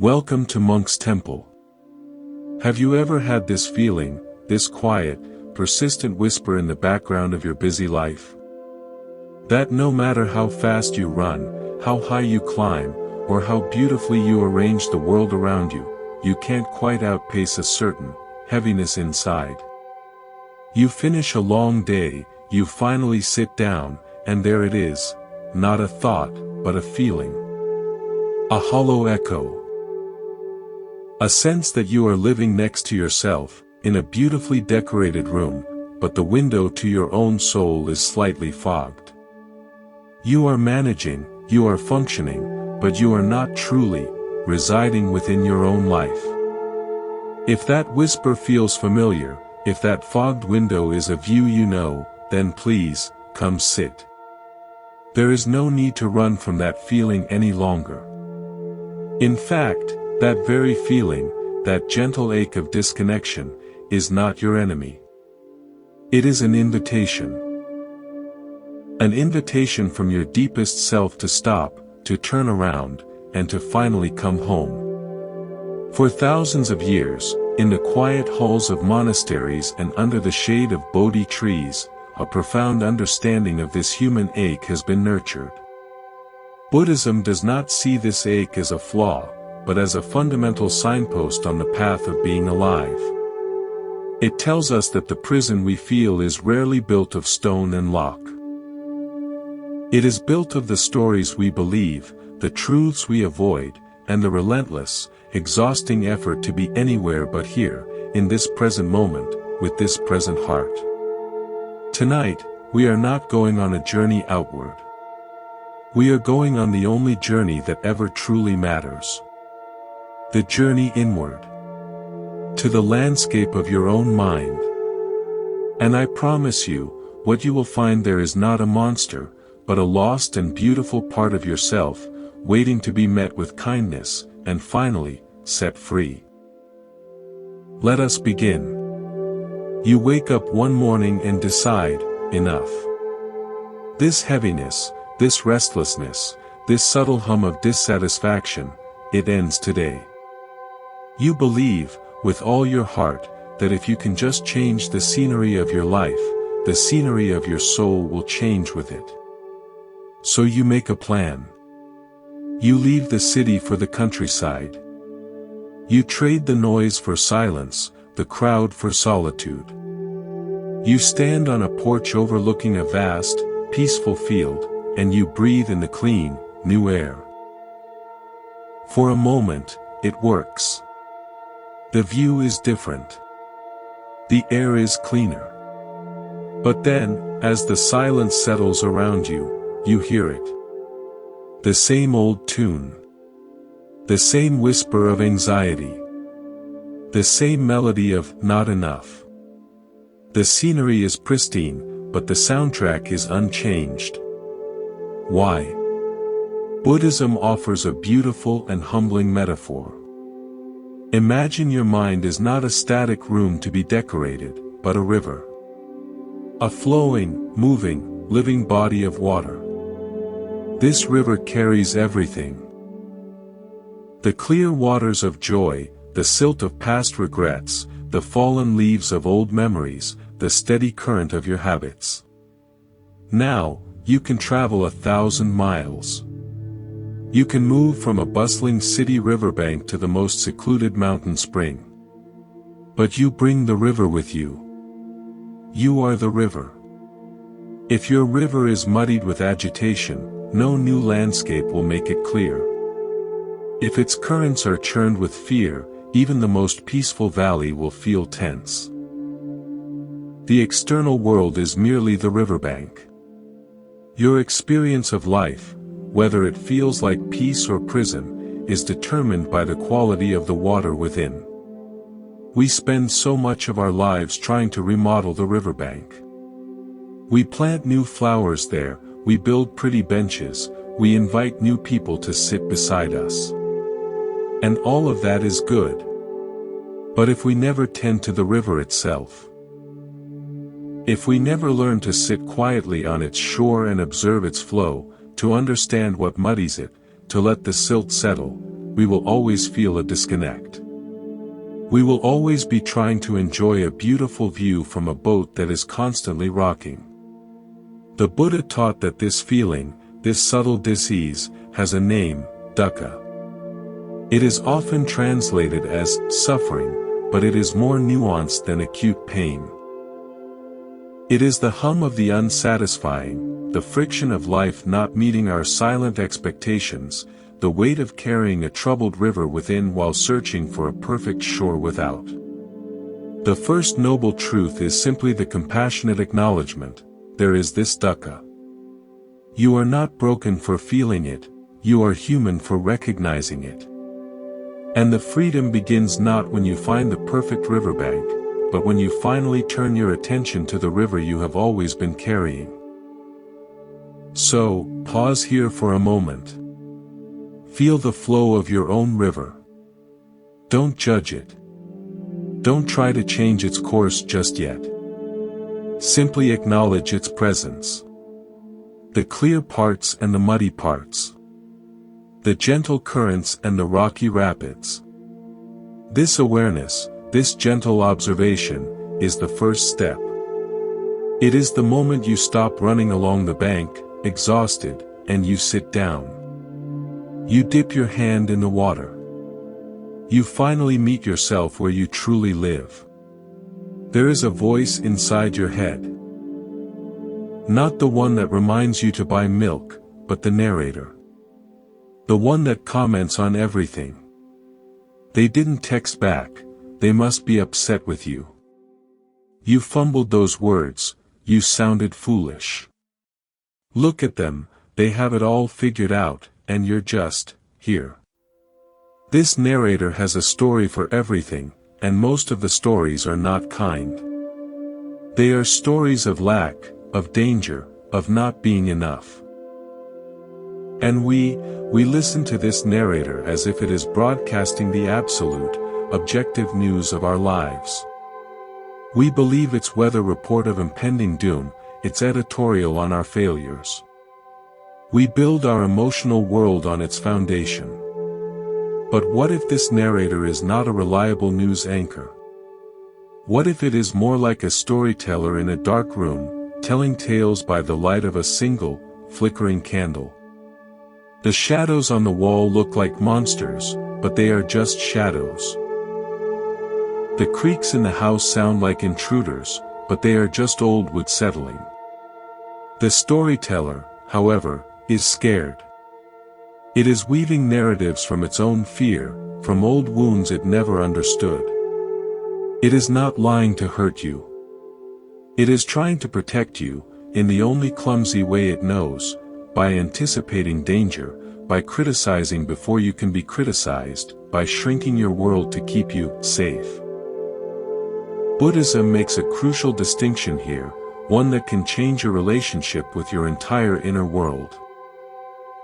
Welcome to Monk's Temple. Have you ever had this feeling, this quiet, persistent whisper in the background of your busy life? That no matter how fast you run, how high you climb, or how beautifully you arrange the world around you, you can't quite outpace a certain heaviness inside. You finish a long day, you finally sit down, and there it is, not a thought, but a feeling. A hollow echo. A sense that you are living next to yourself, in a beautifully decorated room, but the window to your own soul is slightly fogged. You are managing, you are functioning, but you are not truly residing within your own life. If that whisper feels familiar, if that fogged window is a view you know, then please, come sit. There is no need to run from that feeling any longer. In fact, that very feeling, that gentle ache of disconnection, is not your enemy. It is an invitation. An invitation from your deepest self to stop, to turn around, and to finally come home. For thousands of years, in the quiet halls of monasteries and under the shade of Bodhi trees, a profound understanding of this human ache has been nurtured. Buddhism does not see this ache as a flaw, but as a fundamental signpost on the path of being alive. It tells us that the prison we feel is rarely built of stone and lock. It is built of the stories we believe, the truths we avoid, and the relentless, exhausting effort to be anywhere but here, in this present moment, with this present heart. Tonight, we are not going on a journey outward. We are going on the only journey that ever truly matters. The journey inward. To the landscape of your own mind. And I promise you, what you will find there is not a monster, but a lost and beautiful part of yourself, waiting to be met with kindness, and finally, set free. Let us begin. You wake up one morning and decide, enough. This heaviness, this restlessness, this subtle hum of dissatisfaction, it ends today. You believe, with all your heart, that if you can just change the scenery of your life, the scenery of your soul will change with it. So you make a plan. You leave the city for the countryside. You trade the noise for silence, the crowd for solitude. You stand on a porch overlooking a vast, peaceful field, and you breathe in the clean, new air. For a moment, it works. The view is different. The air is cleaner. But then, as the silence settles around you, you hear it. The same old tune. The same whisper of anxiety. The same melody of not enough. The scenery is pristine, but the soundtrack is unchanged. Why? Buddhism offers a beautiful and humbling metaphor. Imagine your mind is not a static room to be decorated, but a river. A flowing, moving, living body of water. This river carries everything. The clear waters of joy, the silt of past regrets, the fallen leaves of old memories, the steady current of your habits. Now, you can travel 1,000 miles. You can move from a bustling city riverbank to the most secluded mountain spring. But you bring the river with you. You are the river. If your river is muddied with agitation, no new landscape will make it clear. If its currents are churned with fear, even the most peaceful valley will feel tense. The external world is merely the riverbank. Your experience of life, whether it feels like peace or prison, is determined by the quality of the water within. We spend so much of our lives trying to remodel the riverbank. We plant new flowers there, we build pretty benches, we invite new people to sit beside us. And all of that is good. But if we never tend to the river itself, if we never learn to sit quietly on its shore and observe its flow, to understand what muddies it, to let the silt settle, we will always feel a disconnect. We will always be trying to enjoy a beautiful view from a boat that is constantly rocking. The Buddha taught that this feeling, this subtle dis-ease, has a name, dukkha. It is often translated as suffering, but it is more nuanced than acute pain. It is the hum of the unsatisfying, the friction of life not meeting our silent expectations, the weight of carrying a troubled river within while searching for a perfect shore without. The first noble truth is simply the compassionate acknowledgement: there is this dukkha. You are not broken for feeling it, you are human for recognizing it. And the freedom begins not when you find the perfect riverbank, but when you finally turn your attention to the river you have always been carrying. So, pause here for a moment. Feel the flow of your own river. Don't judge it. Don't try to change its course just yet. Simply acknowledge its presence. The clear parts and the muddy parts. The gentle currents and the rocky rapids. This awareness, this gentle observation, is the first step. It is the moment you stop running along the bank, exhausted, and you sit down. You dip your hand in the water. You finally meet yourself where you truly live. There is a voice inside your head. Not the one that reminds you to buy milk, but the narrator. The one that comments on everything. They didn't text back, they must be upset with you. You fumbled those words, you sounded foolish. Look at them, they have it all figured out, and you're just here. This narrator has a story for everything, and most of the stories are not kind. They are stories of lack, of danger, of not being enough. And we listen to this narrator as if it is broadcasting the absolute, objective news of our lives. We believe its weather report of impending doom, its editorial on our failures. We build our emotional world on its foundation. But what if this narrator is not a reliable news anchor? What if it is more like a storyteller in a dark room, telling tales by the light of a single, flickering candle? The shadows on the wall look like monsters, but they are just shadows. The creaks in the house sound like intruders, but they are just old wood settling. The storyteller, however, is scared. It is weaving narratives from its own fear, from old wounds it never understood. It is not lying to hurt you. It is trying to protect you, in the only clumsy way it knows, by anticipating danger, by criticizing before you can be criticized, by shrinking your world to keep you safe. Buddhism makes a crucial distinction here, one that can change your relationship with your entire inner world.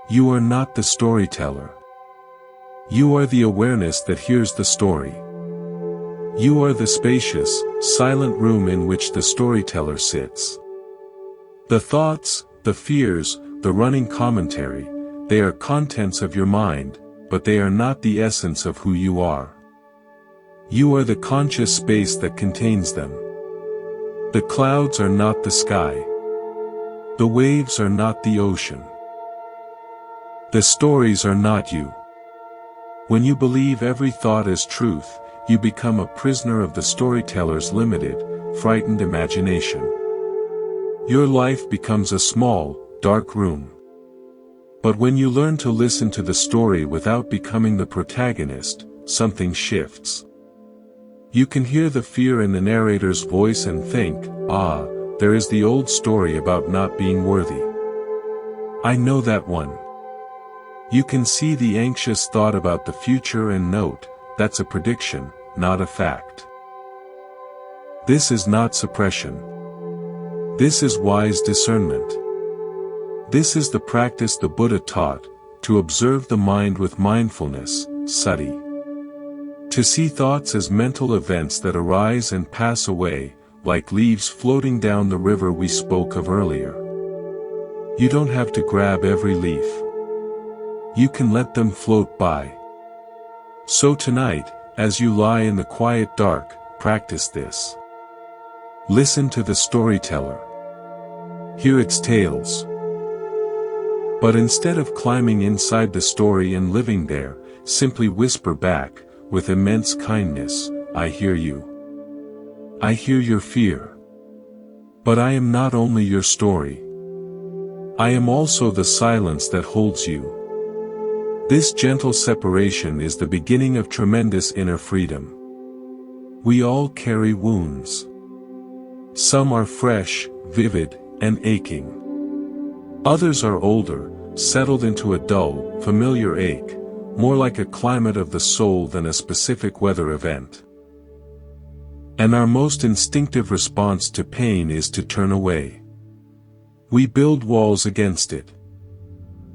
You are not the storyteller. You are the awareness that hears the story. You are the spacious, silent room in which the storyteller sits. The thoughts, the fears, the running commentary, they are contents of your mind, but they are not the essence of who you are. You are the conscious space that contains them. The clouds are not the sky. The waves are not the ocean. The stories are not you. When you believe every thought is truth, you become a prisoner of the storyteller's limited, frightened imagination. Your life becomes a small, dark room. But when you learn to listen to the story without becoming the protagonist, something shifts. You can hear the fear in the narrator's voice and think, ah, there is the old story about not being worthy. I know that one. You can see the anxious thought about the future and note, that's a prediction, not a fact. This is not suppression. This is wise discernment. This is the practice the Buddha taught, to observe the mind with mindfulness, sati. To see thoughts as mental events that arise and pass away, like leaves floating down the river we spoke of earlier. You don't have to grab every leaf. You can let them float by. So tonight, as you lie in the quiet dark, practice this. Listen to the storyteller. Hear its tales. But instead of climbing inside the story and living there, simply whisper back, with immense kindness, I hear you. I hear your fear. But I am not only your story. I am also the silence that holds you. This gentle separation is the beginning of tremendous inner freedom. We all carry wounds. Some are fresh, vivid, and aching. Others are older, settled into a dull, familiar ache, more like a climate of the soul than a specific weather event. And our most instinctive response to pain is to turn away. We build walls against it.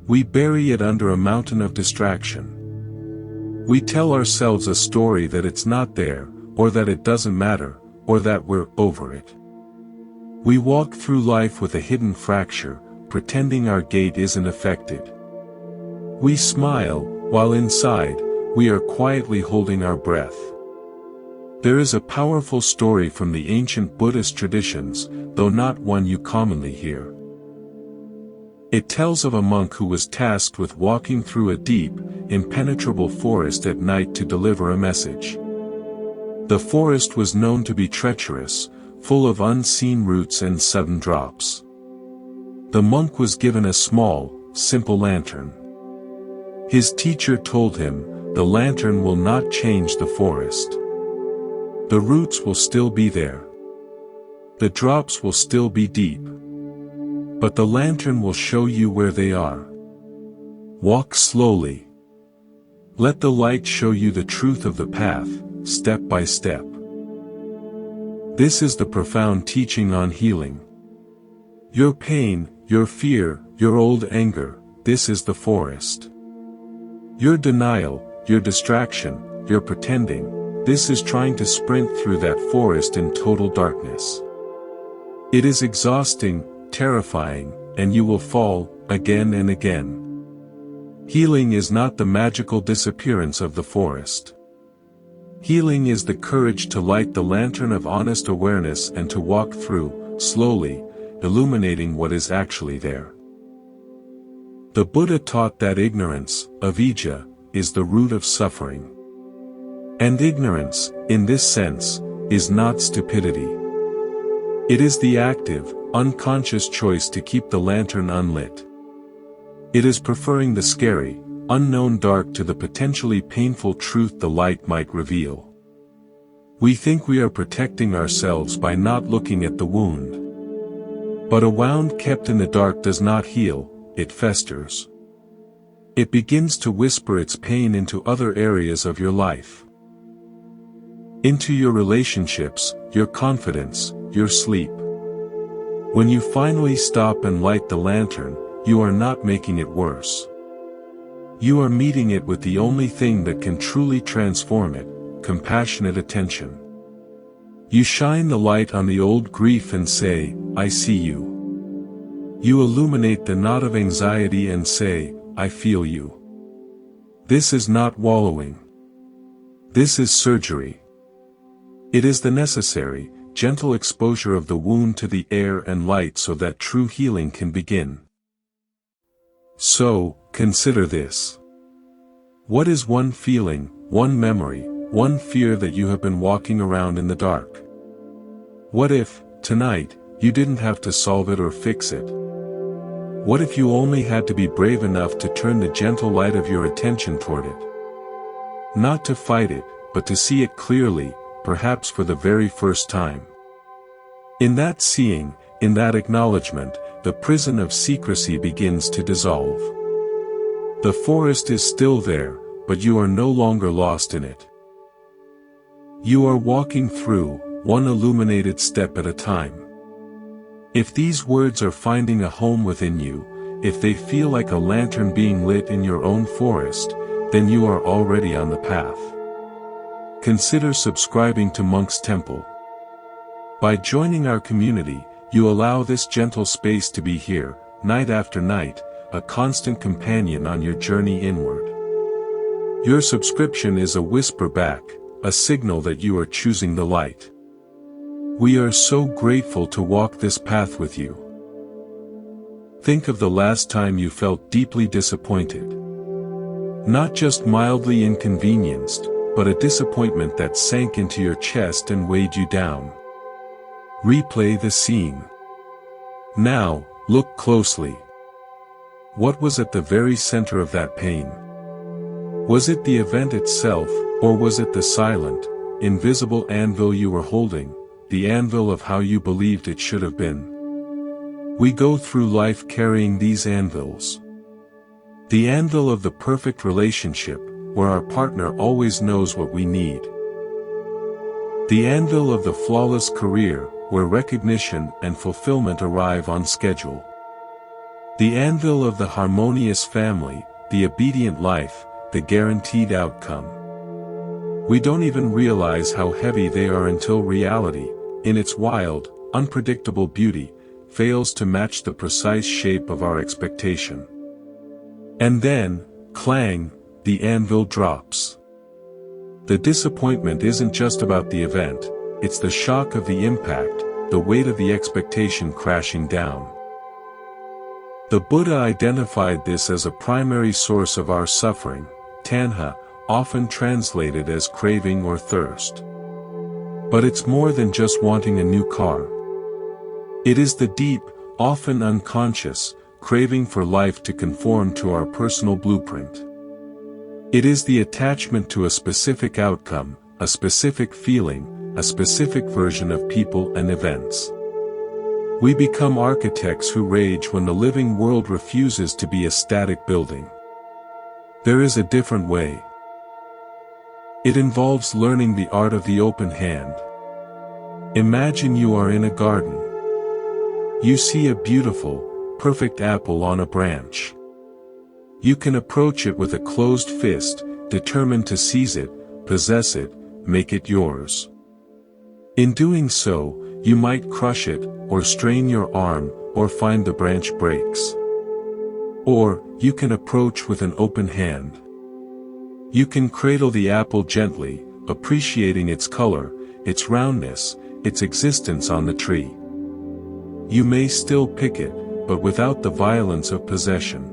We bury it under a mountain of distraction. We tell ourselves a story that it's not there, or that it doesn't matter, or that we're over it. We walk through life with a hidden fracture, pretending our gait isn't affected. We smile, while inside, we are quietly holding our breath. There is a powerful story from the ancient Buddhist traditions, though not one you commonly hear. It tells of a monk who was tasked with walking through a deep, impenetrable forest at night to deliver a message. The forest was known to be treacherous, full of unseen roots and sudden drops. The monk was given a small, simple lantern. His teacher told him, the lantern will not change the forest. The roots will still be there. The drops will still be deep. But the lantern will show you where they are. Walk slowly. Let the light show you the truth of the path, step by step. This is the profound teaching on healing. Your pain, your fear, your old anger, this is the forest. Your denial, your distraction, your pretending, this is trying to sprint through that forest in total darkness. It is exhausting, terrifying, and you will fall, again and again. Healing is not the magical disappearance of the forest. Healing is the courage to light the lantern of honest awareness and to walk through, slowly, illuminating what is actually there. The Buddha taught that ignorance, avidya, is the root of suffering. And ignorance, in this sense, is not stupidity. It is the active, unconscious choice to keep the lantern unlit. It is preferring the scary, unknown dark to the potentially painful truth the light might reveal. We think we are protecting ourselves by not looking at the wound. But a wound kept in the dark does not heal, it festers. It begins to whisper its pain into other areas of your life. Into your relationships, your confidence, your sleep. When you finally stop and light the lantern, you are not making it worse. You are meeting it with the only thing that can truly transform it, compassionate attention. You shine the light on the old grief and say, I see you. You illuminate the knot of anxiety and say, I feel you. This is not wallowing. This is surgery. It is the necessary, gentle exposure of the wound to the air and light so that true healing can begin. So, consider this. What is one feeling, one memory, one fear that you have been walking around in the dark? What if, tonight, you didn't have to solve it or fix it? What if you only had to be brave enough to turn the gentle light of your attention toward it? Not to fight it, but to see it clearly, perhaps for the very first time. In that seeing, in that acknowledgement, the prison of secrecy begins to dissolve. The forest is still there, but you are no longer lost in it. You are walking through, one illuminated step at a time. If these words are finding a home within you, if they feel like a lantern being lit in your own forest, then you are already on the path. Consider subscribing to Monk's Temple. By joining our community, you allow this gentle space to be here, night after night, a constant companion on your journey inward. Your subscription is a whisper back, a signal that you are choosing the light. We are so grateful to walk this path with you. Think of the last time you felt deeply disappointed. Not just mildly inconvenienced, but a disappointment that sank into your chest and weighed you down. Replay the scene. Now, look closely. What was at the very center of that pain? Was it the event itself, or was it the silent, invisible anvil you were holding, the anvil of how you believed it should have been? We go through life carrying these anvils. The anvil of the perfect relationship, where our partner always knows what we need. The anvil of the flawless career, where recognition and fulfillment arrive on schedule. The anvil of the harmonious family, the obedient life, the guaranteed outcome. We don't even realize how heavy they are until reality, in its wild, unpredictable beauty, fails to match the precise shape of our expectation. And then, clang, the anvil drops. The disappointment isn't just about the event, it's the shock of the impact, the weight of the expectation crashing down. The Buddha identified this as a primary source of our suffering, tanha, often translated as craving or thirst. But it's more than just wanting a new car. It is the deep, often unconscious, craving for life to conform to our personal blueprint. It is the attachment to a specific outcome, a specific feeling, a specific version of people and events. We become architects who rage when the living world refuses to be a static building. There is a different way. It involves learning the art of the open hand. Imagine you are in a garden. You see a beautiful, perfect apple on a branch. You can approach it with a closed fist, determined to seize it, possess it, make it yours. In doing so, you might crush it, or strain your arm, or find the branch breaks. Or, you can approach with an open hand. You can cradle the apple gently, appreciating its color, its roundness, its existence on the tree. You may still pick it, but without the violence of possession.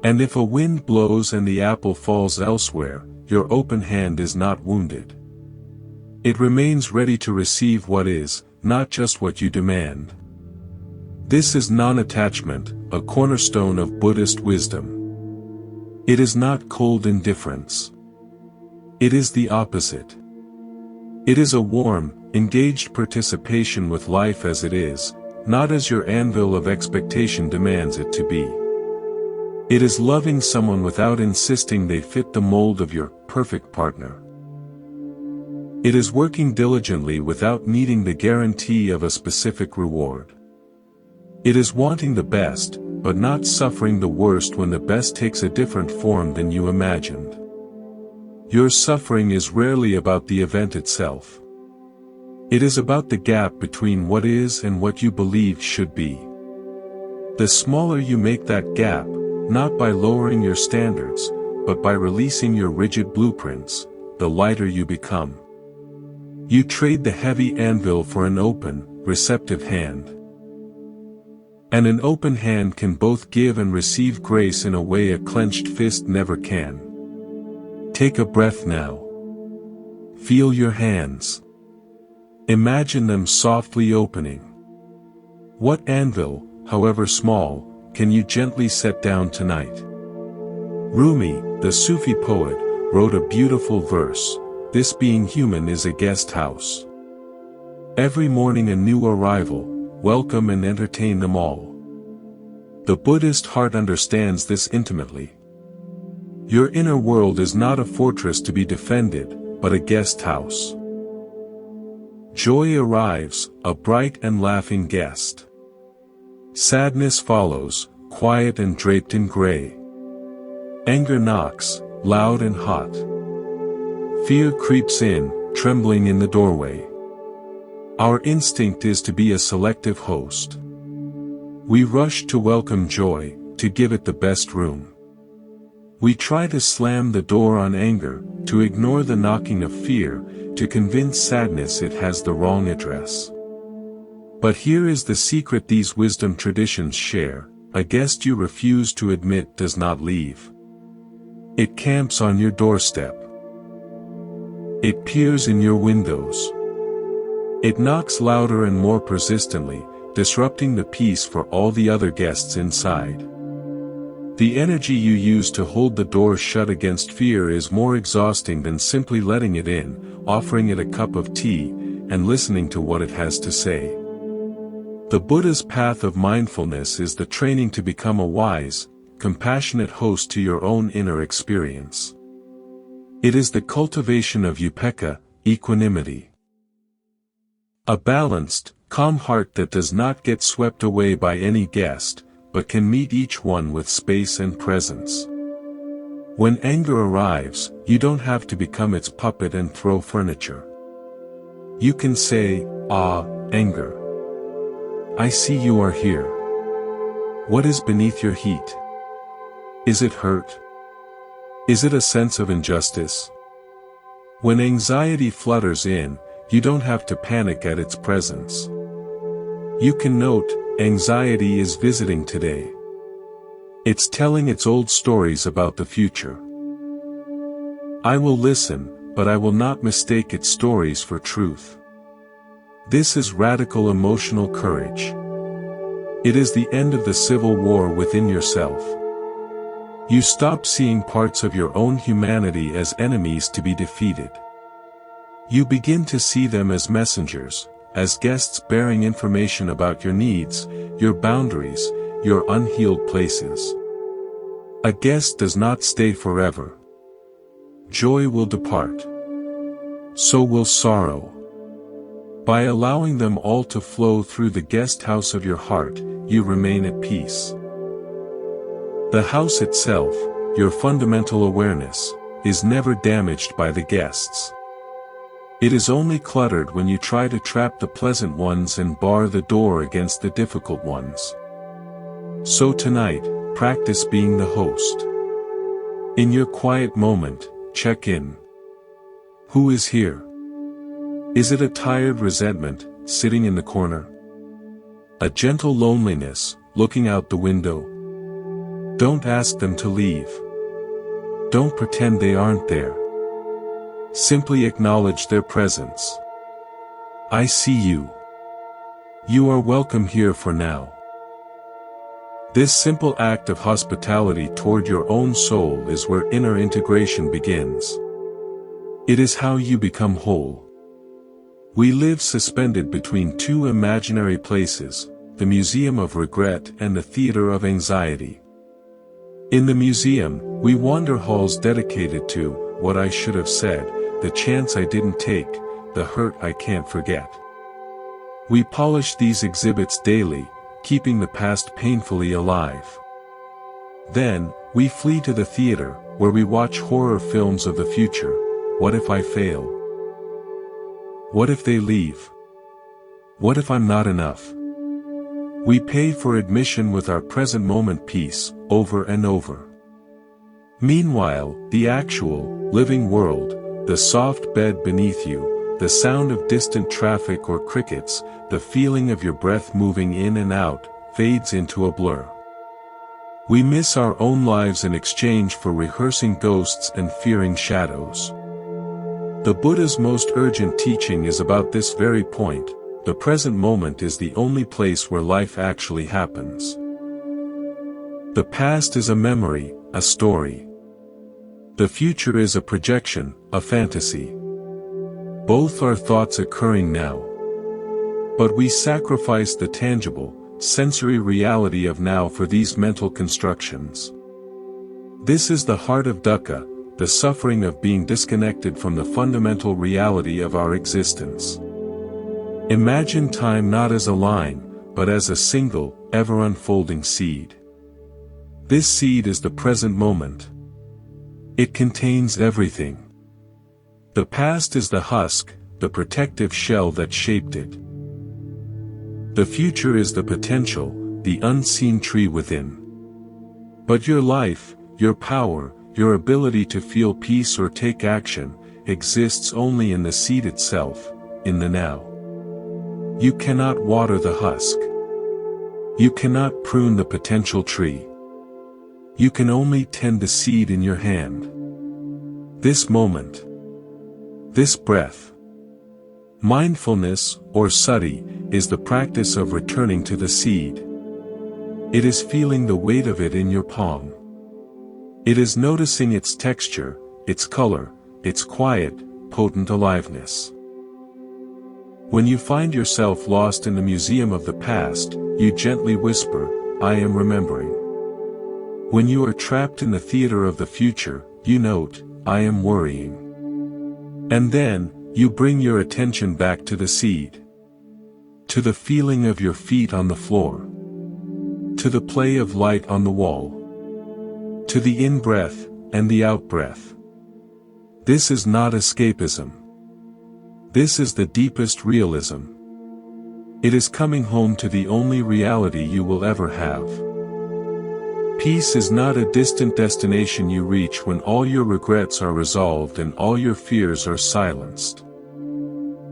And if a wind blows and the apple falls elsewhere, your open hand is not wounded. It remains ready to receive what is, not just what you demand. This is non-attachment, a cornerstone of Buddhist wisdom. It is not cold indifference. It is the opposite. It is a warm, engaged participation with life as it is, not as your anvil of expectation demands it to be. It is loving someone without insisting they fit the mold of your perfect partner. It is working diligently without needing the guarantee of a specific reward. It is wanting the best, but not suffering the worst when the best takes a different form than you imagined. Your suffering is rarely about the event itself. It is about the gap between what is and what you believe should be. The smaller you make that gap, not by lowering your standards, but by releasing your rigid blueprints, the lighter you become. You trade the heavy anvil for an open, receptive hand. And an open hand can both give and receive grace in a way a clenched fist never can. Take a breath now. Feel your hands. Imagine them softly opening. What anvil, however small, can you gently set down tonight? Rumi, the Sufi poet, wrote a beautiful verse, "This being human is a guest house. Every morning a new arrival, welcome and entertain them all." The Buddhist heart understands this intimately. Your inner world is not a fortress to be defended, but a guest house. Joy arrives, a bright and laughing guest. Sadness follows, quiet and draped in gray. Anger knocks, loud and hot. Fear creeps in, trembling in the doorway. Our instinct is to be a selective host. We rush to welcome joy, to give it the best room. We try to slam the door on anger, to ignore the knocking of fear, to convince sadness it has the wrong address. But here is the secret these wisdom traditions share: a guest you refuse to admit does not leave. It camps on your doorstep. It peers in your windows. It knocks louder and more persistently, disrupting the peace for all the other guests inside. The energy you use to hold the door shut against fear is more exhausting than simply letting it in, offering it a cup of tea, and listening to what it has to say. The Buddha's path of mindfulness is the training to become a wise, compassionate host to your own inner experience. It is the cultivation of upekkha, equanimity. A balanced, calm heart that does not get swept away by any guest, but can meet each one with space and presence. When anger arrives, you don't have to become its puppet and throw furniture. You can say, "Ah, anger. I see you are here. What is beneath your heat? Is it hurt? Is it a sense of injustice?" When anxiety flutters in, you don't have to panic at its presence. You can note, anxiety is visiting today. It's telling its old stories about the future. I will listen, but I will not mistake its stories for truth. This is radical emotional courage. It is the end of the civil war within yourself. You stop seeing parts of your own humanity as enemies to be defeated. You begin to see them as messengers, as guests bearing information about your needs, your boundaries, your unhealed places. A guest does not stay forever. Joy will depart. So will sorrow. By allowing them all to flow through the guest house of your heart, you remain at peace. The house itself, your fundamental awareness, is never damaged by the guests. It is only cluttered when you try to trap the pleasant ones and bar the door against the difficult ones. So tonight, practice being the host. In your quiet moment, check in. Who is here? Is it a tired resentment, sitting in the corner? A gentle loneliness, looking out the window? Don't ask them to leave. Don't pretend they aren't there. Simply acknowledge their presence. I see you. You are welcome here for now. This simple act of hospitality toward your own soul is where inner integration begins. It is how you become whole. We live suspended between two imaginary places, the museum of regret and the theater of anxiety. In the museum, we wander halls dedicated to what I should have said, the chance I didn't take, the hurt I can't forget. We polish these exhibits daily, keeping the past painfully alive. Then, we flee to the theater, where we watch horror films of the future. What if I fail? What if they leave? What if I'm not enough? We pay for admission with our present moment peace, over and over. Meanwhile, the actual, living world, the soft bed beneath you, the sound of distant traffic or crickets, the feeling of your breath moving in and out, fades into a blur. We miss our own lives in exchange for rehearsing ghosts and fearing shadows. The Buddha's most urgent teaching is about this very point. The present moment is the only place where life actually happens. The past is a memory, a story. The future is a projection, a fantasy. Both are thoughts occurring now. But we sacrifice the tangible, sensory reality of now for these mental constructions. This is the heart of dukkha, the suffering of being disconnected from the fundamental reality of our existence. Imagine time not as a line, but as a single, ever-unfolding seed. This seed is the present moment. It contains everything. The past is the husk, the protective shell that shaped it. The future is the potential, the unseen tree within. But your life, your power, your ability to feel peace or take action, exists only in the seed itself, in the now. You cannot water the husk. You cannot prune the potential tree. You can only tend the seed in your hand. This moment. This breath. Mindfulness, or sati, is the practice of returning to the seed. It is feeling the weight of it in your palm. It is noticing its texture, its color, its quiet, potent aliveness. When you find yourself lost in the museum of the past, you gently whisper, "I am remembering." When you are trapped in the theater of the future, you note, "I am worrying." And then, you bring your attention back to the seed. To the feeling of your feet on the floor. To the play of light on the wall. To the in-breath, and the out-breath. This is not escapism. This is the deepest realism. It is coming home to the only reality you will ever have. Peace is not a distant destination you reach when all your regrets are resolved and all your fears are silenced.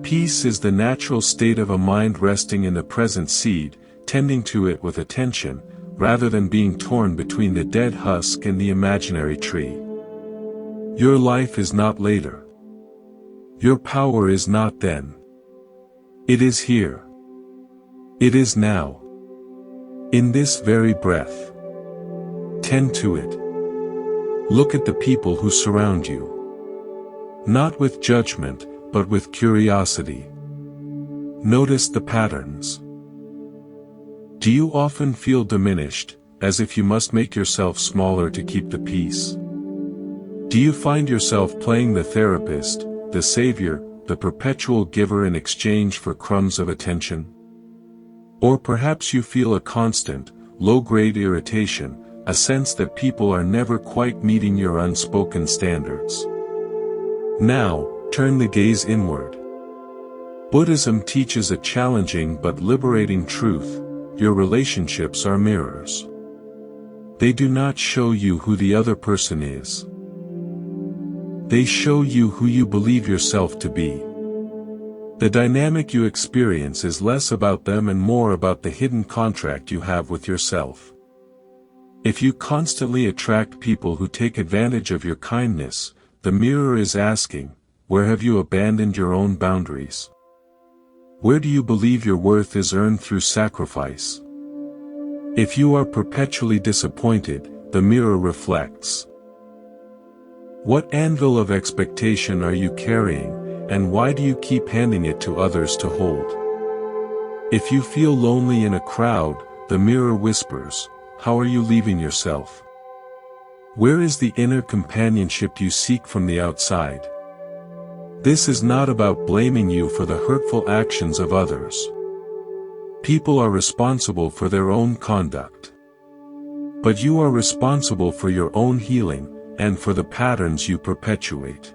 Peace is the natural state of a mind resting in the present seed, tending to it with attention, rather than being torn between the dead husk and the imaginary tree. Your life is not later. Your power is not then. It is here. It is now. In this very breath. Tend to it. Look at the people who surround you. Not with judgment, but with curiosity. Notice the patterns. Do you often feel diminished, as if you must make yourself smaller to keep the peace? Do you find yourself playing the therapist, the savior, the perpetual giver in exchange for crumbs of attention? Or perhaps you feel a constant, low-grade irritation, a sense that people are never quite meeting your unspoken standards. Now, turn the gaze inward. Buddhism teaches a challenging but liberating truth: your relationships are mirrors. They do not show you who the other person is. They show you who you believe yourself to be. The dynamic you experience is less about them and more about the hidden contract you have with yourself. If you constantly attract people who take advantage of your kindness, the mirror is asking, where have you abandoned your own boundaries? Where do you believe your worth is earned through sacrifice? If you are perpetually disappointed, the mirror reflects. What anvil of expectation are you carrying, and why do you keep handing it to others to hold? If you feel lonely in a crowd, the mirror whispers, how are you leaving yourself? Where is the inner companionship you seek from the outside? This is not about blaming you for the hurtful actions of others. People are responsible for their own conduct. But you are responsible for your own healing, and for the patterns you perpetuate.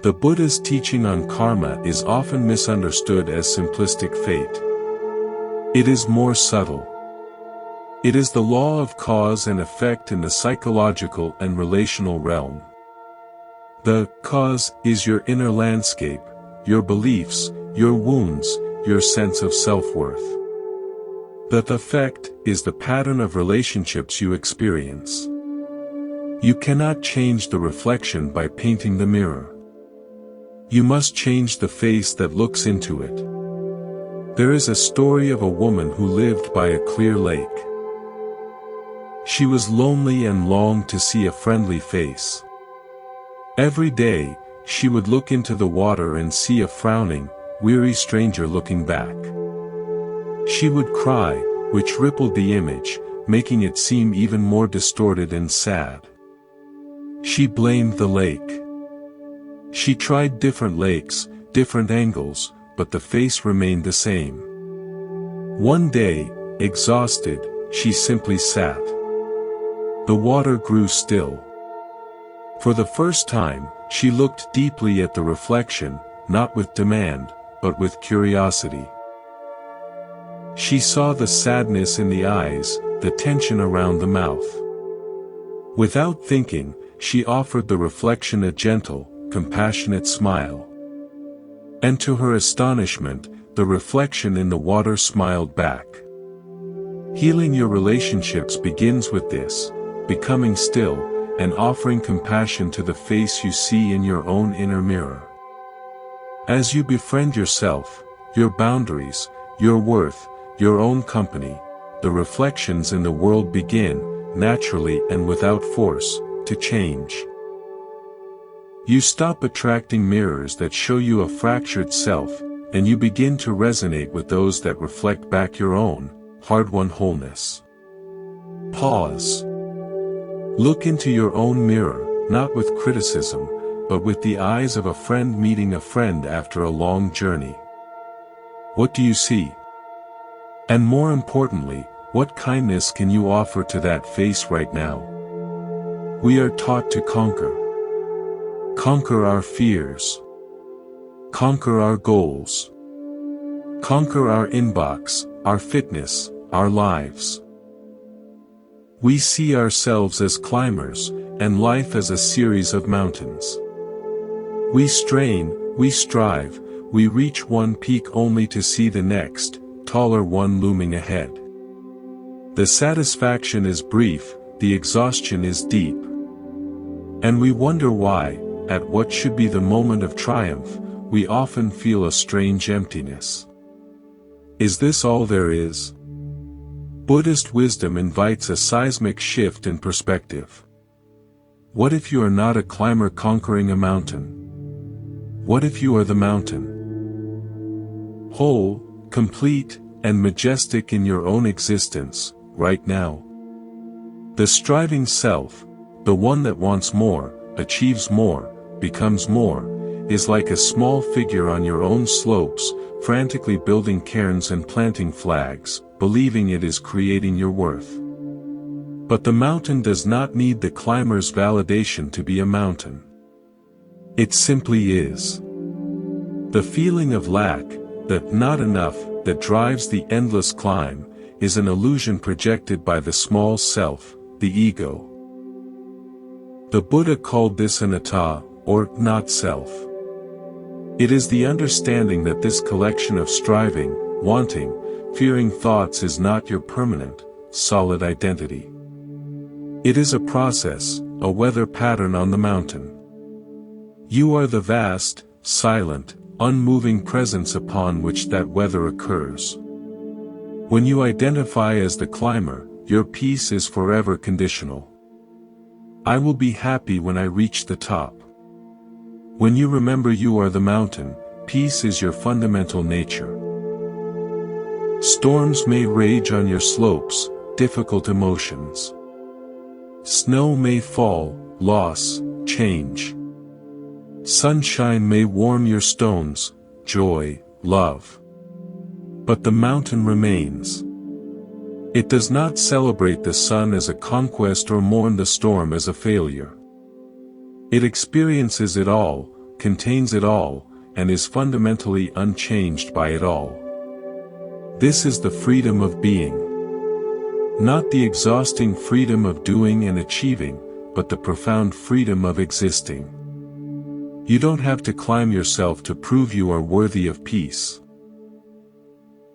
The Buddha's teaching on karma is often misunderstood as simplistic fate. It is more subtle. It is the law of cause and effect in the psychological and relational realm. The cause is your inner landscape, your beliefs, your wounds, your sense of self-worth. The effect is the pattern of relationships you experience. You cannot change the reflection by painting the mirror. You must change the face that looks into it. There is a story of a woman who lived by a clear lake. She was lonely and longed to see a friendly face. Every day, she would look into the water and see a frowning, weary stranger looking back. She would cry, which rippled the image, making it seem even more distorted and sad. She blamed the lake. She tried different lakes, different angles, but the face remained the same. One day, exhausted, she simply sat. The water grew still. For the first time, she looked deeply at the reflection, not with demand, but with curiosity. She saw the sadness in the eyes, the tension around the mouth. Without thinking, she offered the reflection a gentle, compassionate smile. And to her astonishment, the reflection in the water smiled back. Healing your relationships begins with this, becoming still, and offering compassion to the face you see in your own inner mirror. As you befriend yourself, your boundaries, your worth, your own company, the reflections in the world begin, naturally and without force, to change. You stop attracting mirrors that show you a fractured self, and you begin to resonate with those that reflect back your own, hard-won wholeness. Pause. Look into your own mirror, not with criticism, but with the eyes of a friend meeting a friend after a long journey. What do you see? And more importantly, what kindness can you offer to that face right now? We are taught to conquer. Conquer our fears. Conquer our goals. Conquer our inbox, our fitness, our lives. We see ourselves as climbers, and life as a series of mountains. We strain, we strive, we reach one peak only to see the next, taller one looming ahead. The satisfaction is brief, the exhaustion is deep. And we wonder why, at what should be the moment of triumph, we often feel a strange emptiness. Is this all there is? Buddhist wisdom invites a seismic shift in perspective. What if you are not a climber conquering a mountain? What if you are the mountain? Whole, complete, and majestic in your own existence, right now. The striving self, the one that wants more, achieves more, becomes more, is like a small figure on your own slopes, frantically building cairns and planting flags, believing it is creating your worth. But the mountain does not need the climber's validation to be a mountain. It simply is. The feeling of lack, that not enough, that drives the endless climb, is an illusion projected by the small self, the ego. The Buddha called this anatta, or not self. It is the understanding that this collection of striving, wanting, fearing thoughts is not your permanent, solid identity. It is a process, a weather pattern on the mountain. You are the vast, silent, unmoving presence upon which that weather occurs. When you identify as the climber, your peace is forever conditional. I will be happy when I reach the top. When you remember you are the mountain, peace is your fundamental nature. Storms may rage on your slopes, difficult emotions. Snow may fall, loss, change. Sunshine may warm your stones, joy, love. But the mountain remains. It does not celebrate the sun as a conquest or mourn the storm as a failure. It experiences it all, contains it all, and is fundamentally unchanged by it all. This is the freedom of being. Not the exhausting freedom of doing and achieving, but the profound freedom of existing. You don't have to climb yourself to prove you are worthy of peace.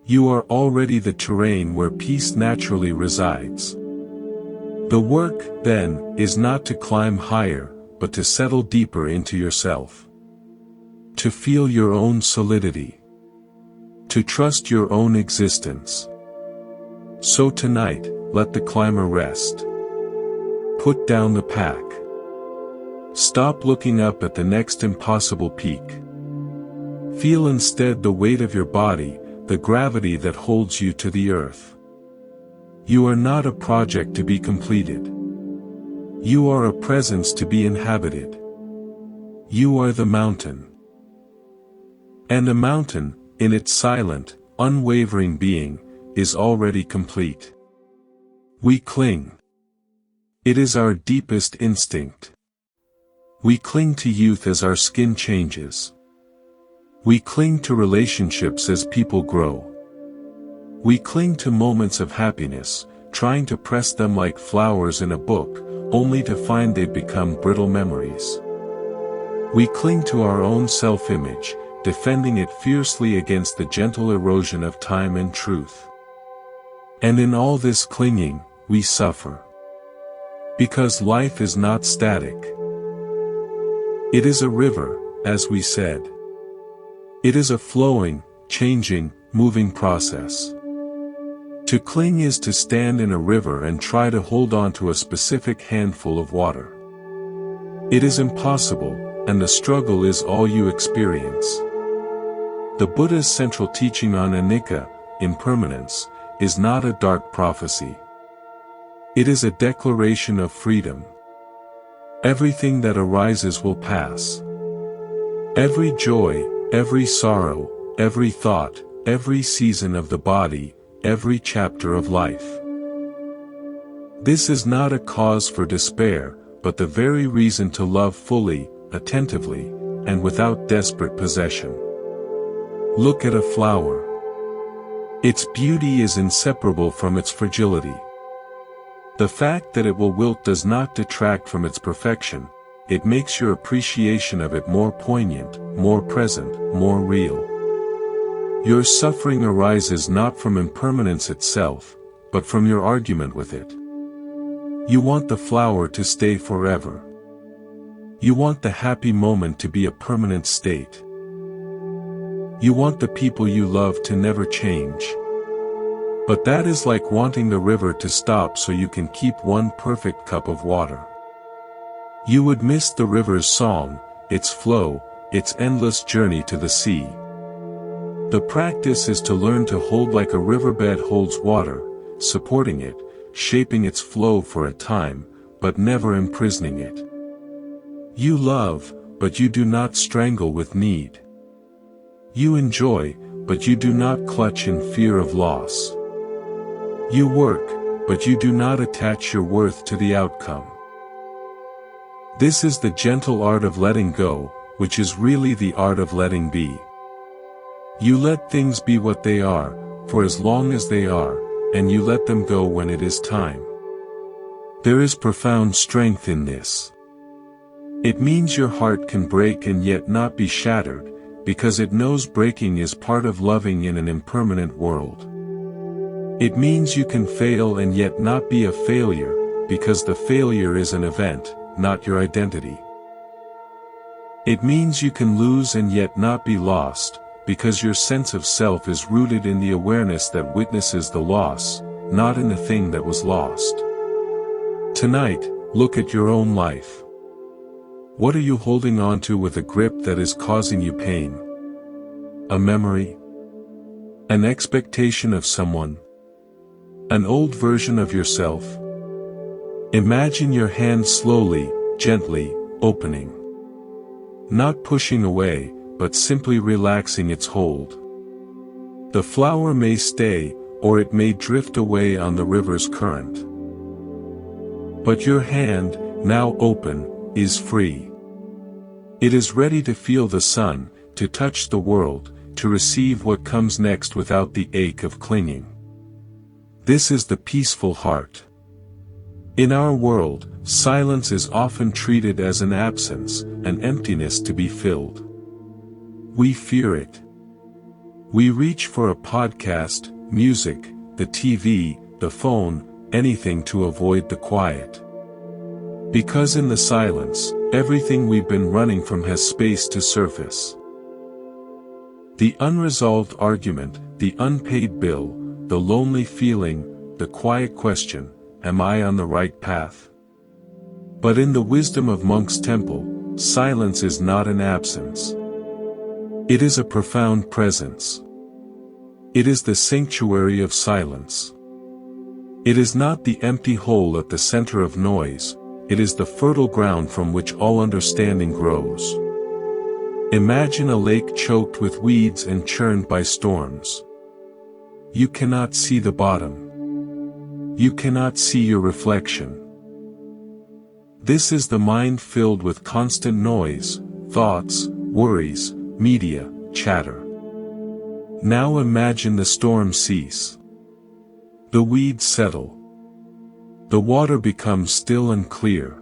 You are already the terrain where peace naturally resides. The work, then, is not to climb higher, but to settle deeper into yourself. To feel your own solidity. To trust your own existence. So tonight, let the climber rest. Put down the pack. Stop looking up at the next impossible peak. Feel instead the weight of your body, the gravity that holds you to the earth. You are not a project to be completed. You are a presence to be inhabited. You are the mountain. And a mountain, in its silent, unwavering being, is already complete. We cling. It is our deepest instinct. We cling to youth as our skin changes. We cling to relationships as people grow. We cling to moments of happiness, trying to press them like flowers in a book, only to find they've become brittle memories. We cling to our own self-image, defending it fiercely against the gentle erosion of time and truth. And in all this clinging, we suffer. Because life is not static. It is a river, as we said. It is a flowing, changing, moving process. To cling is to stand in a river and try to hold on to a specific handful of water. It is impossible, and the struggle is all you experience. The Buddha's central teaching on anicca, impermanence, is not a dark prophecy. It is a declaration of freedom. Everything that arises will pass. Every joy, every sorrow, every thought, every season of the body, every chapter of life. This is not a cause for despair, but the very reason to love fully, attentively, and without desperate possession. Look at a flower. Its beauty is inseparable from its fragility. The fact that it will wilt does not detract from its perfection, it makes your appreciation of it more poignant, more present, more real. Your suffering arises not from impermanence itself, but from your argument with it. You want the flower to stay forever. You want the happy moment to be a permanent state. You want the people you love to never change. But that is like wanting the river to stop so you can keep one perfect cup of water. You would miss the river's song, its flow, its endless journey to the sea. The practice is to learn to hold like a riverbed holds water, supporting it, shaping its flow for a time, but never imprisoning it. You love, but you do not strangle with need. You enjoy, but you do not clutch in fear of loss. You work, but you do not attach your worth to the outcome. This is the gentle art of letting go, which is really the art of letting be. You let things be what they are, for as long as they are, and you let them go when it is time. There is profound strength in this. It means your heart can break and yet not be shattered, because it knows breaking is part of loving in an impermanent world. It means you can fail and yet not be a failure, because the failure is an event, not your identity. It means you can lose and yet not be lost, because your sense of self is rooted in the awareness that witnesses the loss, not in the thing that was lost. Tonight, look at your own life. What are you holding on to with a grip that is causing you pain? A memory? An expectation of someone? An old version of yourself? Imagine your hand slowly, gently, opening. Not pushing away, but simply relaxing its hold. The flower may stay, or it may drift away on the river's current. But your hand, now open, is free. It is ready to feel the sun, to touch the world, to receive what comes next without the ache of clinging. This is the peaceful heart. In our world, silence is often treated as an absence, an emptiness to be filled. We fear it. We reach for a podcast, music, the TV, the phone, anything to avoid the quiet. Because in the silence, everything we've been running from has space to surface. The unresolved argument, the unpaid bill, the lonely feeling, the quiet question, am I on the right path? But in the wisdom of Monk's Temple, silence is not an absence. It is a profound presence. It is the sanctuary of silence. It is not the empty hole at the center of noise, it is the fertile ground from which all understanding grows. Imagine a lake choked with weeds and churned by storms. You cannot see the bottom. You cannot see your reflection. This is the mind filled with constant noise, thoughts, worries, media, chatter. Now imagine the storm cease. The weeds settle. The water becomes still and clear.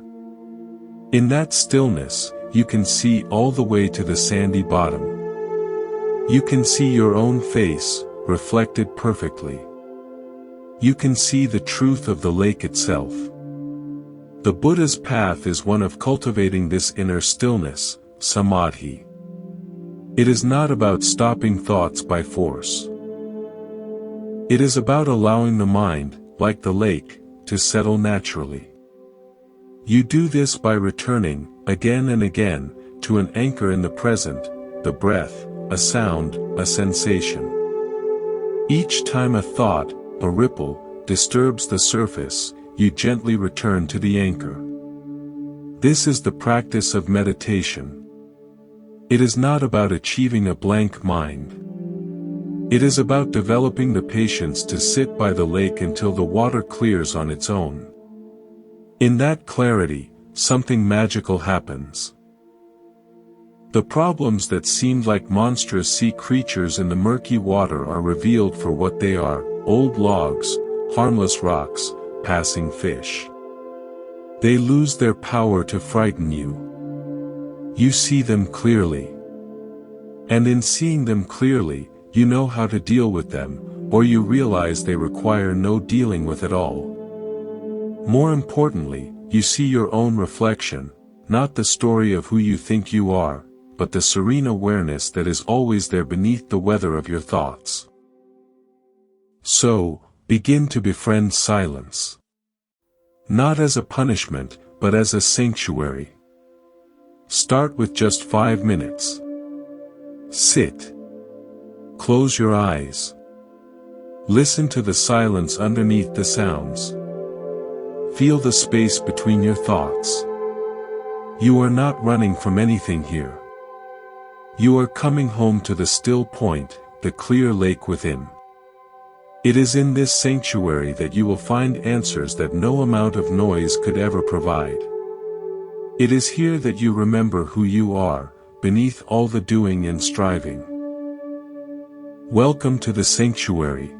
In that stillness, you can see all the way to the sandy bottom. You can see your own face, reflected perfectly. You can see the truth of the lake itself. The Buddha's path is one of cultivating this inner stillness, samadhi. It is not about stopping thoughts by force. It is about allowing the mind, like the lake, to settle naturally. You do this by returning, again and again, to an anchor in the present, the breath, a sound, a sensation. Each time a thought, a ripple, disturbs the surface, you gently return to the anchor. This is the practice of meditation. It is not about achieving a blank mind. It is about developing the patience to sit by the lake until the water clears on its own. In that clarity, something magical happens. The problems that seemed like monstrous sea creatures in the murky water are revealed for what they are: old logs, harmless rocks, passing fish. They lose their power to frighten you. You see them clearly. And in seeing them clearly, you know how to deal with them, or you realize they require no dealing with at all. More importantly, you see your own reflection, not the story of who you think you are, but the serene awareness that is always there beneath the weather of your thoughts. So, begin to befriend silence. Not as a punishment, but as a sanctuary. Start with just 5 minutes. Sit. Close your eyes. Listen to the silence underneath the sounds. Feel the space between your thoughts. You are not running from anything here. You are coming home to the still point, the clear lake within. It is in this sanctuary that you will find answers that no amount of noise could ever provide. It is here that you remember who you are, beneath all the doing and striving. Welcome to the sanctuary.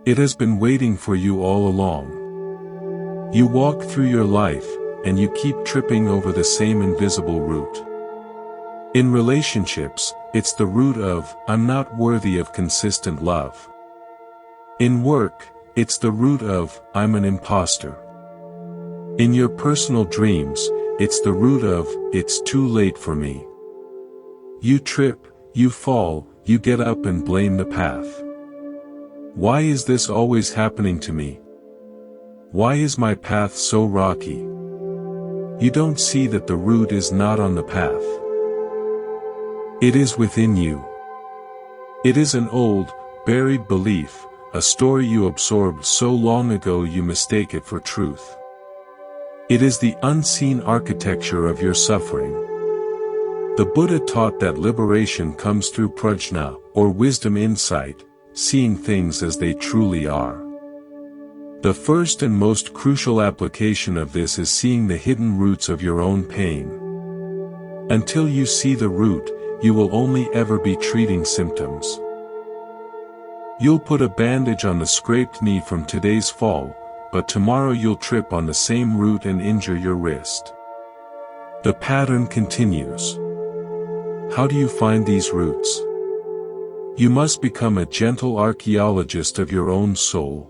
It has been waiting for you all along. You walk through your life, and you keep tripping over the same invisible root. In relationships, it's the root of, I'm not worthy of consistent love. In work, it's the root of, I'm an imposter. In your personal dreams, it's the root of, it's too late for me. You trip, you fall, you get up and blame the path. Why is this always happening to me? Why is my path so rocky? You don't see that the root is not on the path. It is within you. It is an old, buried belief, a story you absorbed so long ago you mistake it for truth. It is the unseen architecture of your suffering. The Buddha taught that liberation comes through prajna, or wisdom insight, seeing things as they truly are. The first and most crucial application of this is seeing the hidden roots of your own pain. Until you see the root, you will only ever be treating symptoms. You'll put a bandage on the scraped knee from today's fall, but tomorrow you'll trip on the same root and injure your wrist. The pattern continues. How do you find these roots? You must become a gentle archaeologist of your own soul.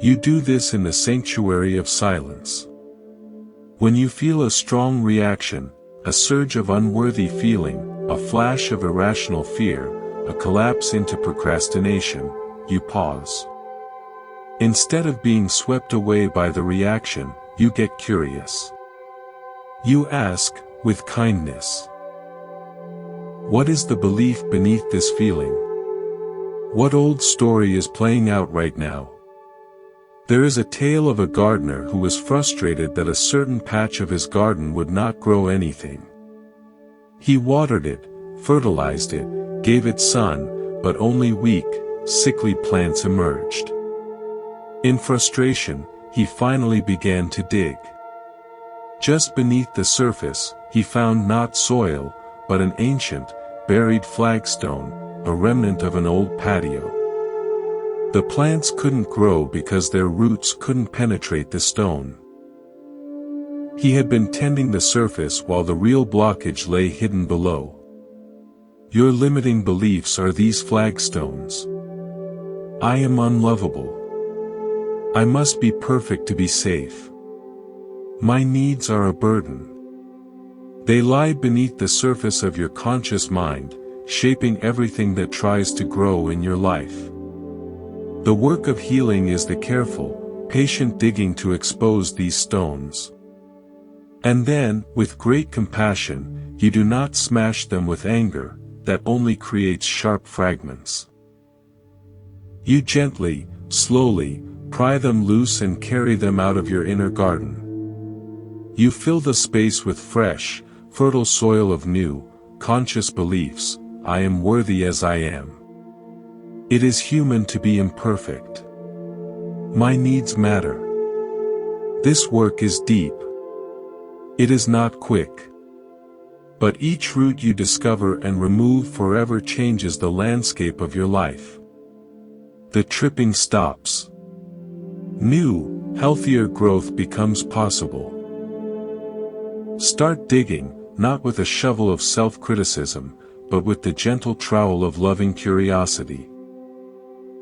You do this in the sanctuary of silence. When you feel a strong reaction, a surge of unworthy feeling, a flash of irrational fear, a collapse into procrastination, you pause. Instead of being swept away by the reaction, you get curious. You ask, with kindness, what is the belief beneath this feeling? What old story is playing out right now? There is a tale of a gardener who was frustrated that a certain patch of his garden would not grow anything. He watered it, fertilized it, gave it sun, but only weak, sickly plants emerged. In frustration, he finally began to dig. Just beneath the surface, he found not soil, but an ancient, buried flagstone, a remnant of an old patio. The plants couldn't grow because their roots couldn't penetrate the stone. He had been tending the surface while the real blockage lay hidden below. Your limiting beliefs are these flagstones. I am unlovable. I must be perfect to be safe. My needs are a burden. They lie beneath the surface of your conscious mind, shaping everything that tries to grow in your life. The work of healing is the careful, patient digging to expose these stones. And then, with great compassion, you do not smash them with anger, that only creates sharp fragments. You gently, slowly, pry them loose and carry them out of your inner garden. You fill the space with fresh, fertile soil of new, conscious beliefs. I am worthy as I am. It is human to be imperfect. My needs matter. This work is deep. It is not quick. But each root you discover and remove forever changes the landscape of your life. The tripping stops. New, healthier growth becomes possible. Start digging, not with a shovel of self-criticism, but with the gentle trowel of loving curiosity.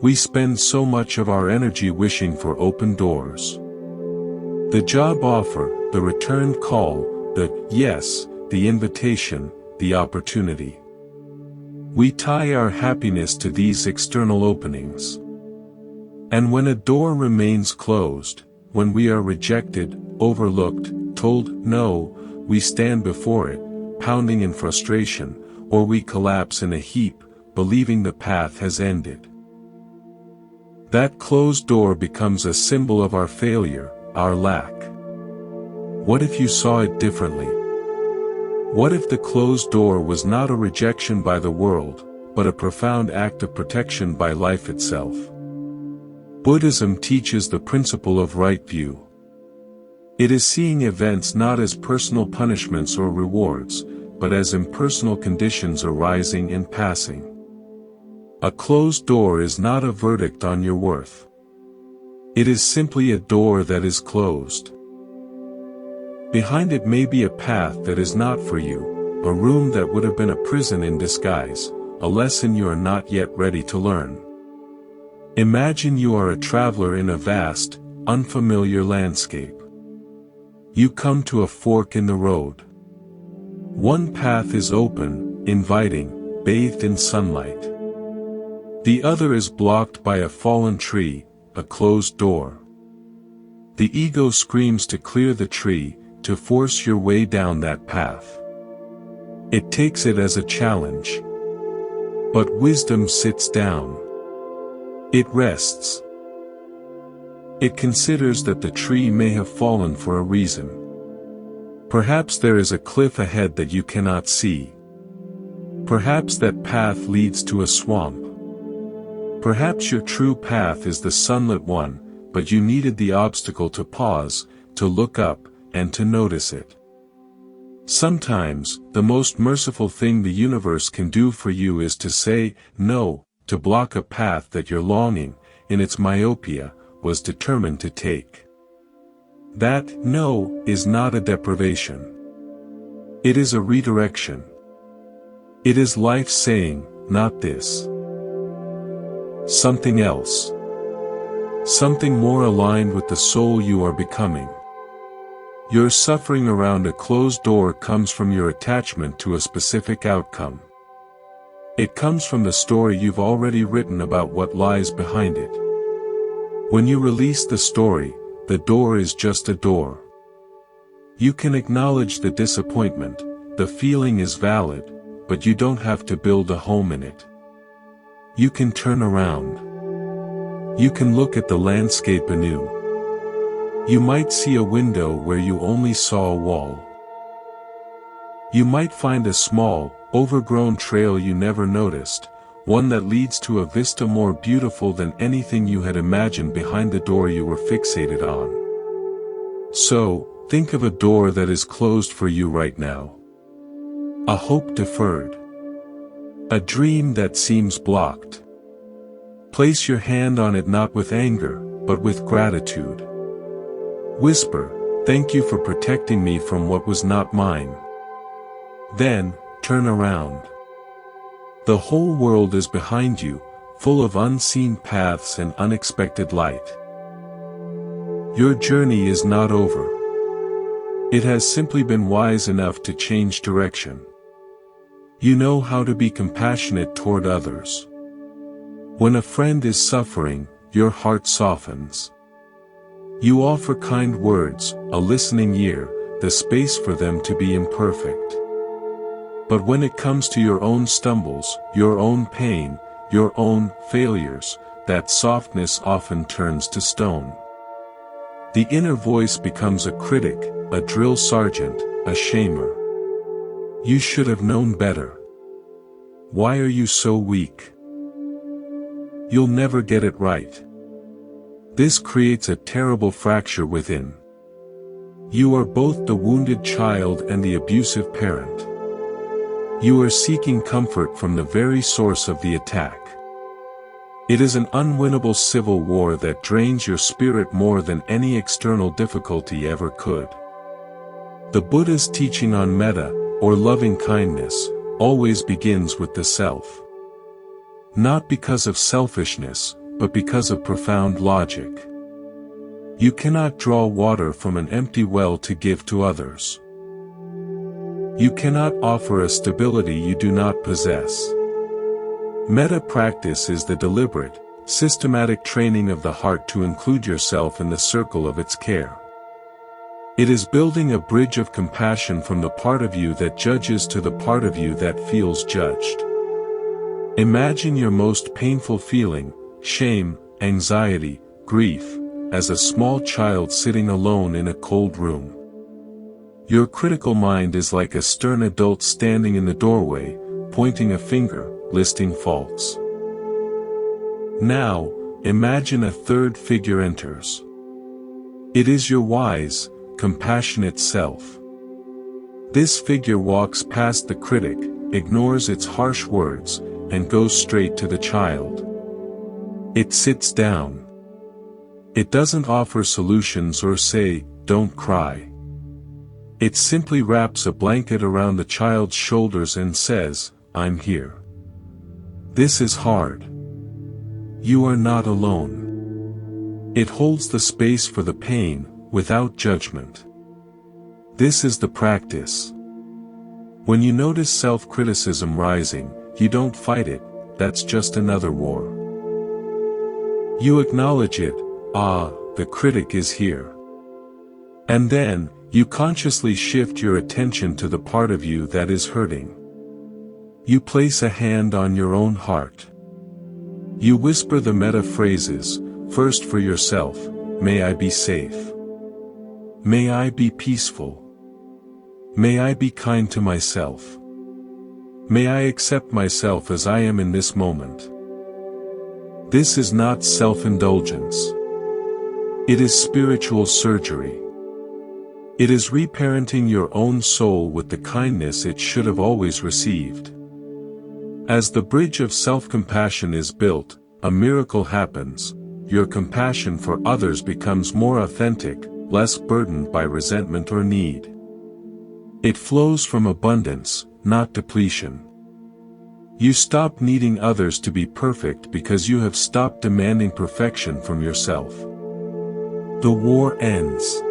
We spend so much of our energy wishing for open doors. The job offer, the returned call, the yes, the invitation, the opportunity. We tie our happiness to these external openings. And when a door remains closed, when we are rejected, overlooked, told no, we stand before it, pounding in frustration, or we collapse in a heap, believing the path has ended. That closed door becomes a symbol of our failure, our lack. What if you saw it differently? What if the closed door was not a rejection by the world, but a profound act of protection by life itself? Buddhism teaches the principle of right view. It is seeing events not as personal punishments or rewards, but as impersonal conditions arising and passing. A closed door is not a verdict on your worth. It is simply a door that is closed. Behind it may be a path that is not for you, a room that would have been a prison in disguise, a lesson you are not yet ready to learn. Imagine you are a traveler in a vast, unfamiliar landscape. You come to a fork in the road. One path is open, inviting, bathed in sunlight. The other is blocked by a fallen tree, a closed door. The ego screams to clear the tree, to force your way down that path. It takes it as a challenge. But wisdom sits down. It rests. It considers that the tree may have fallen for a reason. Perhaps there is a cliff ahead that you cannot see. Perhaps that path leads to a swamp. Perhaps your true path is the sunlit one, but you needed the obstacle to pause, to look up, and to notice it. Sometimes, the most merciful thing the universe can do for you is to say no, to block a path that your longing, in its myopia, was determined to take. That no is not a deprivation. It is a redirection. It is life saying, not this. Something else. Something more aligned with the soul you are becoming. Your suffering around a closed door comes from your attachment to a specific outcome. It comes from the story you've already written about what lies behind it. When you release the story, the door is just a door. You can acknowledge the disappointment, the feeling is valid, but you don't have to build a home in it. You can turn around. You can look at the landscape anew. You might see a window where you only saw a wall. You might find a small, overgrown trail you never noticed, one that leads to a vista more beautiful than anything you had imagined behind the door you were fixated on. So, think of a door that is closed for you right now. A hope deferred. A dream that seems blocked. Place your hand on it not with anger, but with gratitude. Whisper, "Thank you for protecting me from what was not mine." Then, turn around. The whole world is behind you, full of unseen paths and unexpected light. Your journey is not over. It has simply been wise enough to change direction. You know how to be compassionate toward others. When a friend is suffering, your heart softens. You offer kind words, a listening ear, the space for them to be imperfect. But when it comes to your own stumbles, your own pain, your own failures, that softness often turns to stone. The inner voice becomes a critic, a drill sergeant, a shamer. You should have known better. Why are you so weak? You'll never get it right. This creates a terrible fracture within. You are both the wounded child and the abusive parent. You are seeking comfort from the very source of the attack. It is an unwinnable civil war that drains your spirit more than any external difficulty ever could. The Buddha's teaching on metta, or loving kindness, always begins with the self. Not because of selfishness, but because of profound logic. You cannot draw water from an empty well to give to others. You cannot offer a stability you do not possess. Metta practice is the deliberate, systematic training of the heart to include yourself in the circle of its care. It is building a bridge of compassion from the part of you that judges to the part of you that feels judged. Imagine your most painful feeling, shame, anxiety, grief, as a small child sitting alone in a cold room. Your critical mind is like a stern adult standing in the doorway, pointing a finger, listing faults. Now, imagine a third figure enters. It is your wise, compassionate self. This figure walks past the critic, ignores its harsh words, and goes straight to the child. It sits down. It doesn't offer solutions or say, "Don't cry." It simply wraps a blanket around the child's shoulders and says, "I'm here. This is hard. You are not alone." It holds the space for the pain, without judgment. This is the practice. When you notice self-criticism rising, you don't fight it, that's just another war. You acknowledge it, the critic is here. And then, you consciously shift your attention to the part of you that is hurting. You place a hand on your own heart. You whisper the metta phrases, first for yourself, "May I be safe. May I be peaceful. May I be kind to myself. May I accept myself as I am in this moment." This is not self-indulgence. It is spiritual surgery. It is reparenting your own soul with the kindness it should have always received. As the bridge of self-compassion is built, a miracle happens. Your compassion for others becomes more authentic, less burdened by resentment or need. It flows from abundance, not depletion. You stop needing others to be perfect because you have stopped demanding perfection from yourself. The war ends.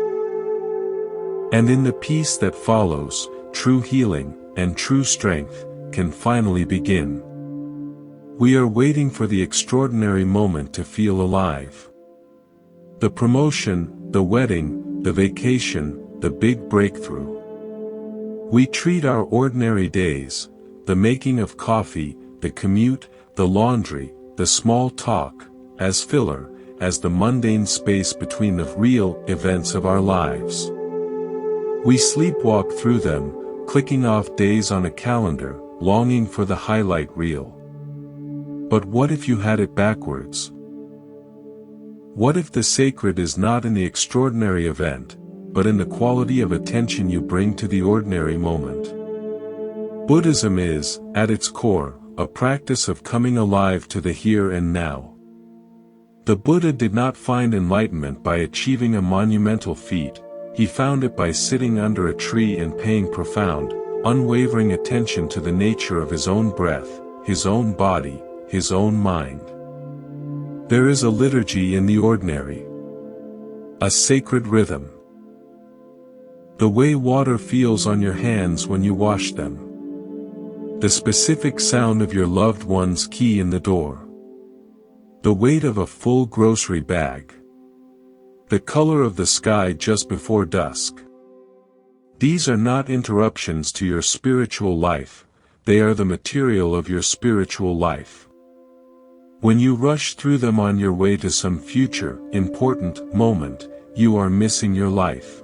And in the peace that follows, true healing, and true strength, can finally begin. We are waiting for the extraordinary moment to feel alive. The promotion, the wedding, the vacation, the big breakthrough. We treat our ordinary days, the making of coffee, the commute, the laundry, the small talk, as filler, as the mundane space between the real events of our lives. We sleepwalk through them, clicking off days on a calendar, longing for the highlight reel. But what if you had it backwards? What if the sacred is not in the extraordinary event, but in the quality of attention you bring to the ordinary moment? Buddhism is, at its core, a practice of coming alive to the here and now. The Buddha did not find enlightenment by achieving a monumental feat, he found it by sitting under a tree and paying profound, unwavering attention to the nature of his own breath, his own body, his own mind. There is a liturgy in the ordinary. A sacred rhythm. The way water feels on your hands when you wash them. The specific sound of your loved one's key in the door. The weight of a full grocery bag. The color of the sky just before dusk. These are not interruptions to your spiritual life, they are the material of your spiritual life. When you rush through them on your way to some future, important moment, you are missing your life.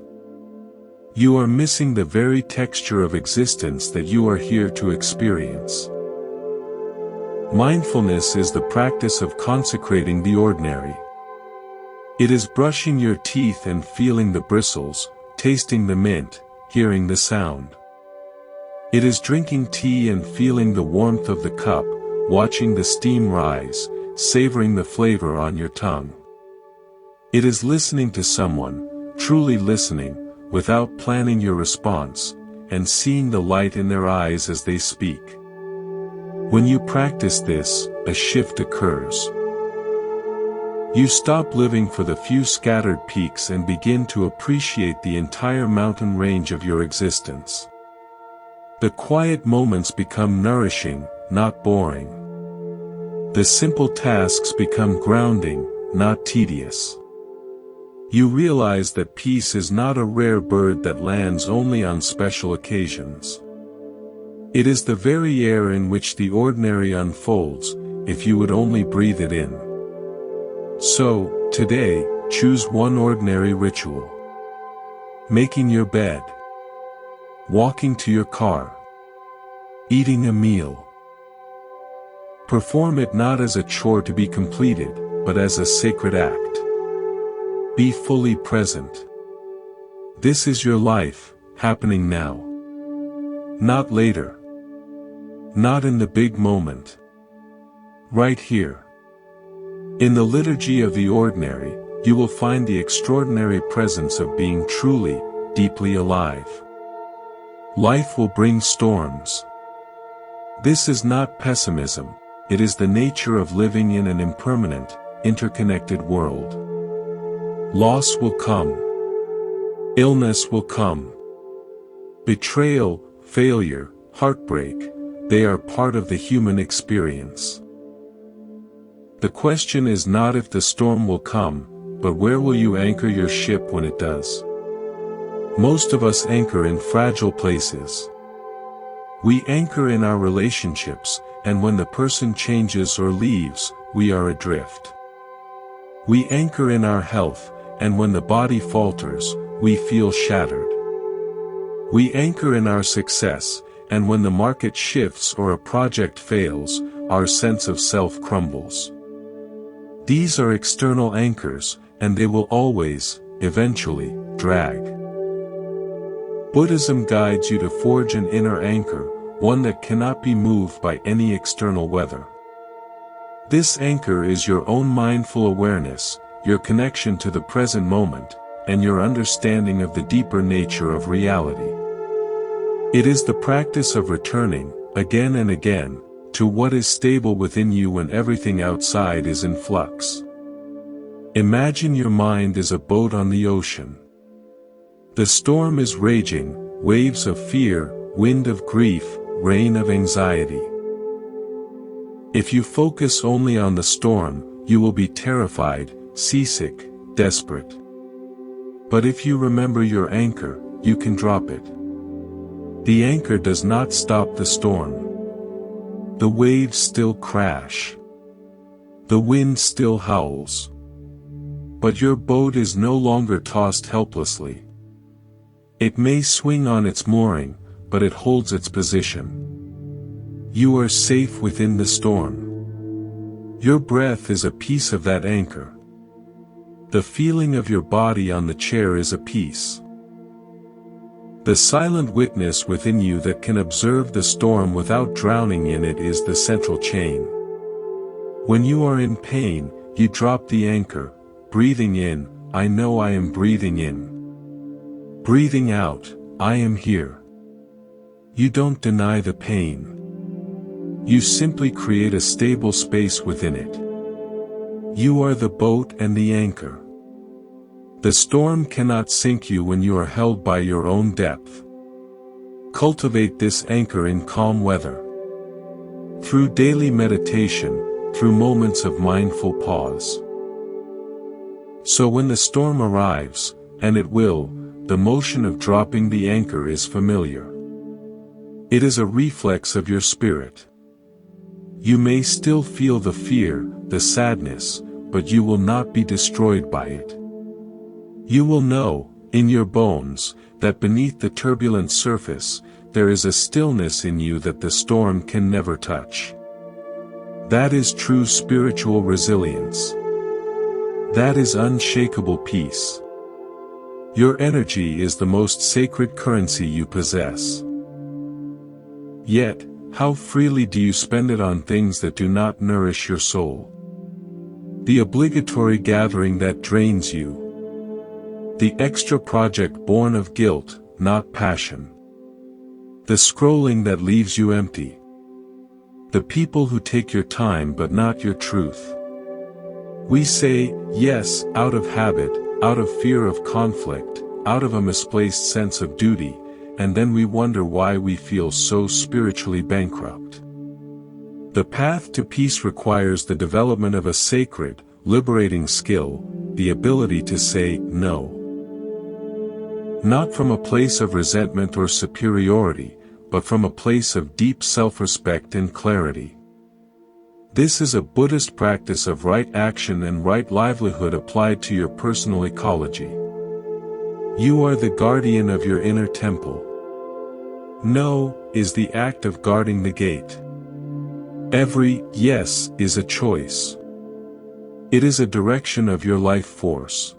You are missing the very texture of existence that you are here to experience. Mindfulness is the practice of consecrating the ordinary. It is brushing your teeth and feeling the bristles, tasting the mint, hearing the sound. It is drinking tea and feeling the warmth of the cup, watching the steam rise, savoring the flavor on your tongue. It is listening to someone, truly listening, without planning your response, and seeing the light in their eyes as they speak. When you practice this, a shift occurs. You stop living for the few scattered peaks and begin to appreciate the entire mountain range of your existence. The quiet moments become nourishing, not boring. The simple tasks become grounding, not tedious. You realize that peace is not a rare bird that lands only on special occasions. It is the very air in which the ordinary unfolds, if you would only breathe it in. So, today, choose one ordinary ritual. Making your bed. Walking to your car. Eating a meal. Perform it not as a chore to be completed, but as a sacred act. Be fully present. This is your life, happening now. Not later. Not in the big moment. Right here. In the liturgy of the ordinary, you will find the extraordinary presence of being truly, deeply alive. Life will bring storms. This is not pessimism, it is the nature of living in an impermanent, interconnected world. Loss will come. Illness will come. Betrayal, failure, heartbreak, they are part of the human experience. The question is not if the storm will come, but where will you anchor your ship when it does? Most of us anchor in fragile places. We anchor in our relationships, and when the person changes or leaves, we are adrift. We anchor in our health, and when the body falters, we feel shattered. We anchor in our success, and when the market shifts or a project fails, our sense of self crumbles. These are external anchors, and they will always, eventually, drag. Buddhism guides you to forge an inner anchor, one that cannot be moved by any external weather. This anchor is your own mindful awareness, your connection to the present moment, and your understanding of the deeper nature of reality. It is the practice of returning, again and again, to what is stable within you when everything outside is in flux. Imagine your mind is a boat on the ocean. The storm is raging, waves of fear, wind of grief, rain of anxiety. If you focus only on the storm, you will be terrified, seasick, desperate. But if you remember your anchor, you can drop it. The anchor does not stop the storm. The waves still crash. The wind still howls. But your boat is no longer tossed helplessly. It may swing on its mooring, but it holds its position. You are safe within the storm. Your breath is a piece of that anchor. The feeling of your body on the chair is a piece. The silent witness within you that can observe the storm without drowning in it is the central chain. When you are in pain, you drop the anchor, breathing in, I know I am breathing in. Breathing out, I am here. You don't deny the pain. You simply create a stable space within it. You are the boat and the anchor. The storm cannot sink you when you are held by your own depth. Cultivate this anchor in calm weather. Through daily meditation, through moments of mindful pause. So when the storm arrives, and it will, the motion of dropping the anchor is familiar. It is a reflex of your spirit. You may still feel the fear, the sadness, but you will not be destroyed by it. You will know, in your bones, that beneath the turbulent surface, there is a stillness in you that the storm can never touch. That is true spiritual resilience. That is unshakable peace. Your energy is the most sacred currency you possess. Yet, how freely do you spend it on things that do not nourish your soul? The obligatory gathering that drains you. The extra project born of guilt, not passion. The scrolling that leaves you empty. The people who take your time but not your truth. We say, yes, out of habit, out of fear of conflict, out of a misplaced sense of duty, and then we wonder why we feel so spiritually bankrupt. The path to peace requires the development of a sacred, liberating skill, the ability to say no. Not from a place of resentment or superiority, but from a place of deep self-respect and clarity. This is a Buddhist practice of right action and right livelihood applied to your personal ecology. You are the guardian of your inner temple. No is the act of guarding the gate. Every yes is a choice. It is a direction of your life force.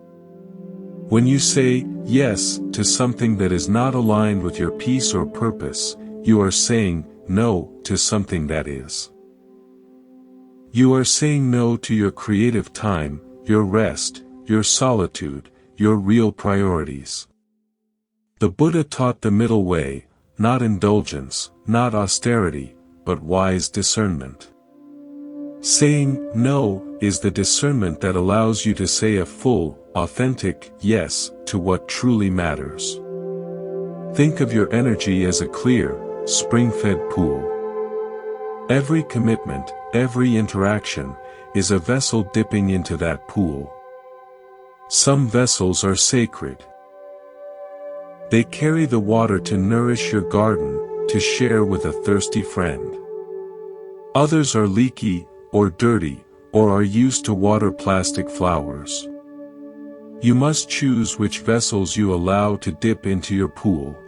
When you say yes to something that is not aligned with your peace or purpose, you are saying no to something that is. You are saying no to your creative time, your rest, your solitude, your real priorities. The Buddha taught the middle way, not indulgence, not austerity, but wise discernment. Saying no is the discernment that allows you to say a full, authentic yes to what truly matters. Think of your energy as a clear, spring-fed pool. Every commitment, every interaction, is a vessel dipping into that pool. Some vessels are sacred. They carry the water to nourish your garden, to share with a thirsty friend. Others are leaky, or dirty, or are used to water plastic flowers. You must choose which vessels you allow to dip into your pool.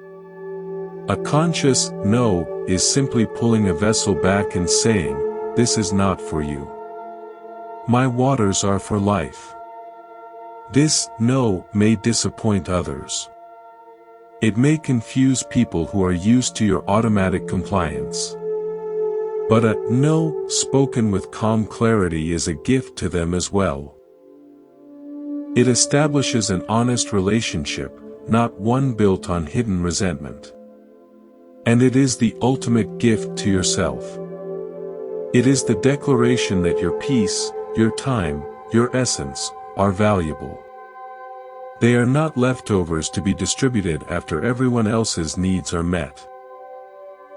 A conscious no is simply pulling a vessel back and saying, this is not for you. My waters are for life. This no may disappoint others. It may confuse people who are used to your automatic compliance. But a no spoken with calm clarity is a gift to them as well. It establishes an honest relationship, not one built on hidden resentment. And it is the ultimate gift to yourself. It is the declaration that your peace, your time, your essence, are valuable. They are not leftovers to be distributed after everyone else's needs are met.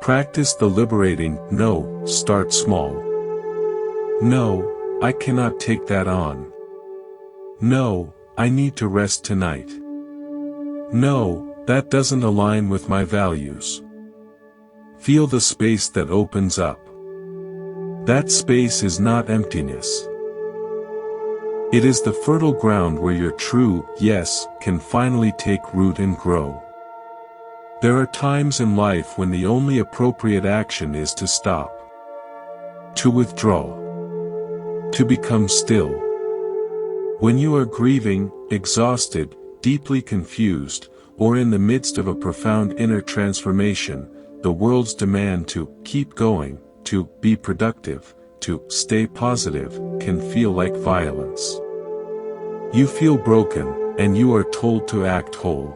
Practice the liberating no, start small. No, I cannot take that on. No, I need to rest tonight. No, that doesn't align with my values. Feel the space that opens up. That space is not emptiness. It is the fertile ground where your true yes can finally take root and grow. There are times in life when the only appropriate action is to stop. To withdraw. To become still. When you are grieving, exhausted, deeply confused, or in the midst of a profound inner transformation, the world's demand to keep going, to be productive, to stay positive, can feel like violence. You feel broken, and you are told to act whole.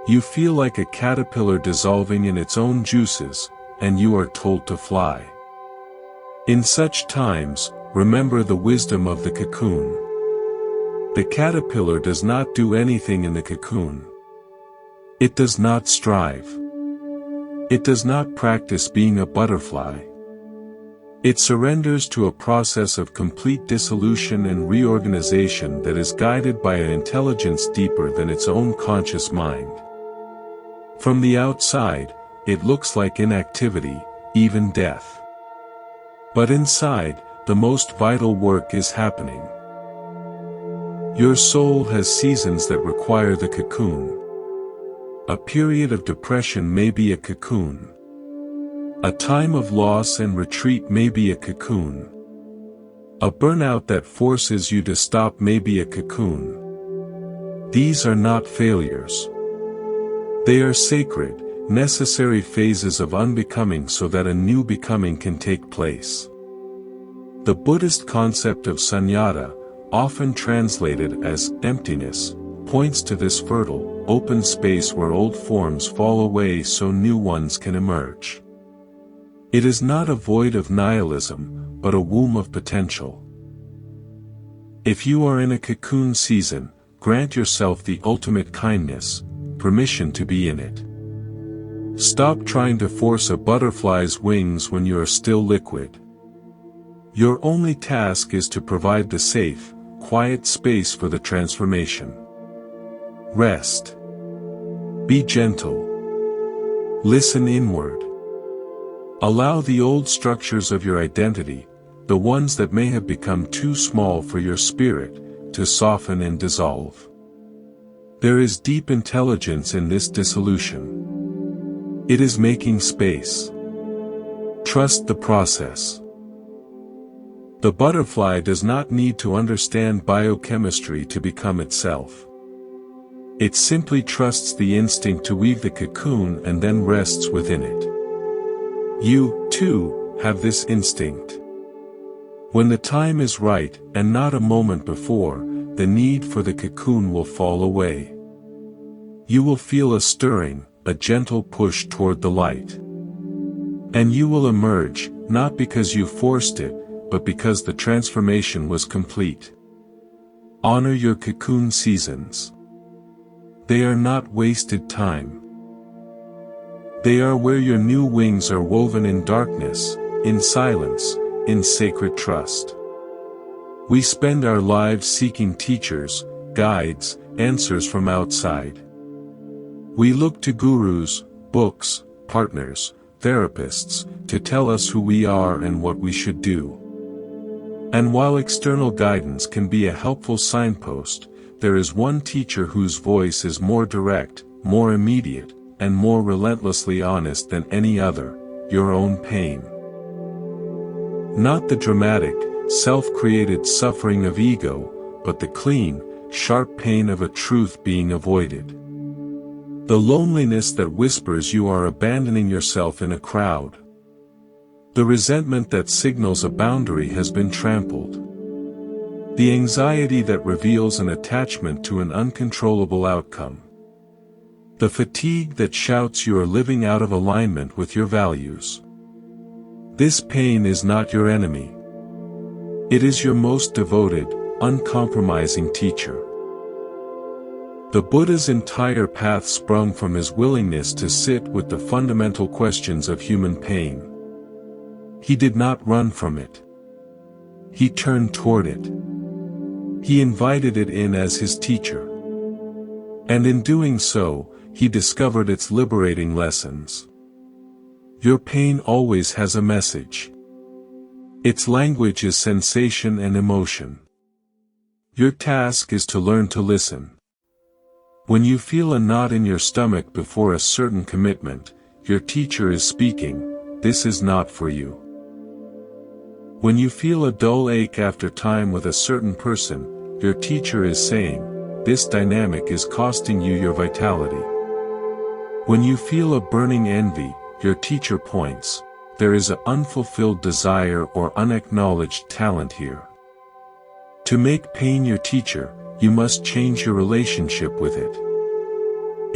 You feel like a caterpillar dissolving in its own juices, and you are told to fly. In such times, remember the wisdom of the cocoon. The caterpillar does not do anything in the cocoon. It does not strive. It does not practice being a butterfly. It surrenders to a process of complete dissolution and reorganization that is guided by an intelligence deeper than its own conscious mind. From the outside, it looks like inactivity, even death. But inside, the most vital work is happening. Your soul has seasons that require the cocoon. A period of depression may be a cocoon. A time of loss and retreat may be a cocoon. A burnout that forces you to stop may be a cocoon. These are not failures. They are sacred, necessary phases of unbecoming so that a new becoming can take place. The Buddhist concept of sunyata, often translated as emptiness, points to this fertile, open space where old forms fall away so new ones can emerge. It is not a void of nihilism, but a womb of potential. If you are in a cocoon season, grant yourself the ultimate kindness, permission to be in it. Stop trying to force a butterfly's wings when you are still liquid. Your only task is to provide the safe, quiet space for the transformation. Rest. Be gentle. Listen inward. Allow the old structures of your identity, the ones that may have become too small for your spirit, to soften and dissolve. There is deep intelligence in this dissolution. It is making space. Trust the process. The butterfly does not need to understand biochemistry to become itself. It simply trusts the instinct to weave the cocoon and then rests within it. You, too, have this instinct. When the time is right, and not a moment before, the need for the cocoon will fall away. You will feel a stirring, a gentle push toward the light. And you will emerge, not because you forced it, but because the transformation was complete. Honor your cocoon seasons. They are not wasted time. They are where your new wings are woven in darkness, in silence, in sacred trust. We spend our lives seeking teachers, guides, answers from outside. We look to gurus, books, partners, therapists, to tell us who we are and what we should do. And while external guidance can be a helpful signpost, there is one teacher whose voice is more direct, more immediate, and more relentlessly honest than any other: your own pain. Not the dramatic, self-created suffering of ego, but the clean, sharp pain of a truth being avoided. The loneliness that whispers you are abandoning yourself in a crowd. The resentment that signals a boundary has been trampled. The anxiety that reveals an attachment to an uncontrollable outcome. The fatigue that shouts you are living out of alignment with your values. This pain is not your enemy. It is your most devoted, uncompromising teacher. The Buddha's entire path sprung from his willingness to sit with the fundamental questions of human pain. He did not run from it. He turned toward it. He invited it in as his teacher. And in doing so, he discovered its liberating lessons. Your pain always has a message. Its language is sensation and emotion. Your task is to learn to listen. When you feel a knot in your stomach before a certain commitment, your teacher is speaking, "This is not for you." When you feel a dull ache after time with a certain person, your teacher is saying, "This dynamic is costing you your vitality." When you feel a burning envy, your teacher points, there is an unfulfilled desire or unacknowledged talent here. To make pain your teacher, you must change your relationship with it.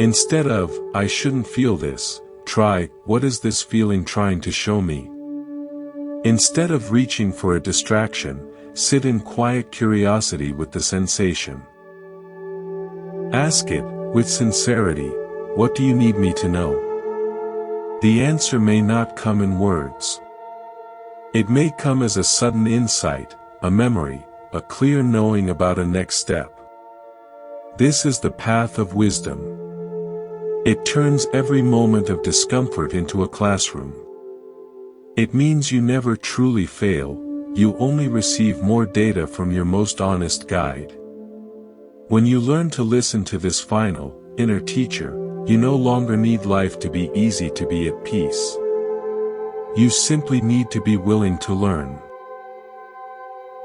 Instead of, I shouldn't feel this, try, what is this feeling trying to show me? Instead of reaching for a distraction, sit in quiet curiosity with the sensation. Ask it, with sincerity, what do you need me to know? The answer may not come in words. It may come as a sudden insight, a memory, a clear knowing about a next step. This is the path of wisdom. It turns every moment of discomfort into a classroom. It means you never truly fail, you only receive more data from your most honest guide. When you learn to listen to this final, inner teacher, you no longer need life to be easy to be at peace. You simply need to be willing to learn.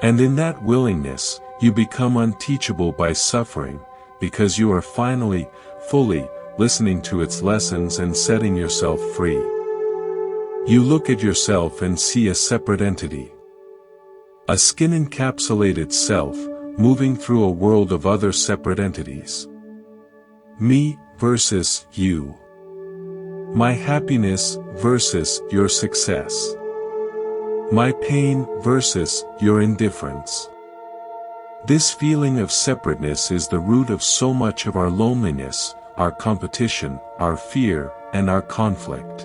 And in that willingness, you become unteachable by suffering, because you are finally, fully, listening to its lessons and setting yourself free. You look at yourself and see a separate entity. A skin-encapsulated self, moving through a world of other separate entities. Me versus you. My happiness versus your success. My pain versus your indifference. This feeling of separateness is the root of so much of our loneliness, our competition, our fear, and our conflict.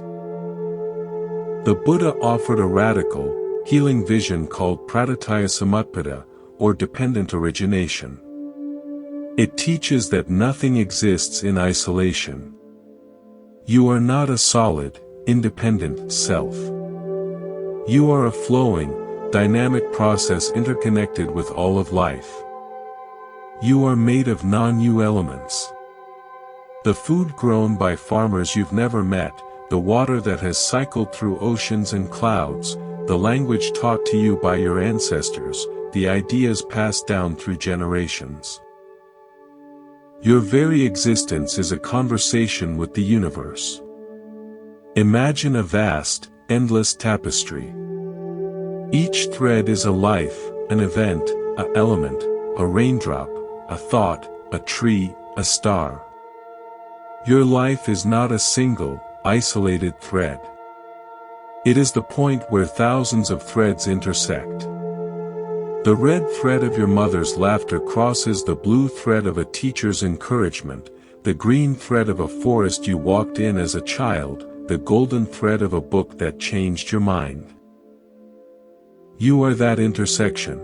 The Buddha offered a radical, healing vision called Praditya Samutpada, or dependent origination. It teaches that nothing exists in isolation. You are not a solid, independent self. You are a flowing, dynamic process interconnected with all of life. You are made of non-you elements. The food grown by farmers you've never met, the water that has cycled through oceans and clouds, the language taught to you by your ancestors, the ideas passed down through generations. Your very existence is a conversation with the universe. Imagine a vast, endless tapestry. Each thread is a life, an event, an element, a raindrop, a thought, a tree, a star. Your life is not a single, isolated thread. It is the point where thousands of threads intersect. The red thread of your mother's laughter crosses the blue thread of a teacher's encouragement, the green thread of a forest you walked in as a child, the golden thread of a book that changed your mind. You are that intersection.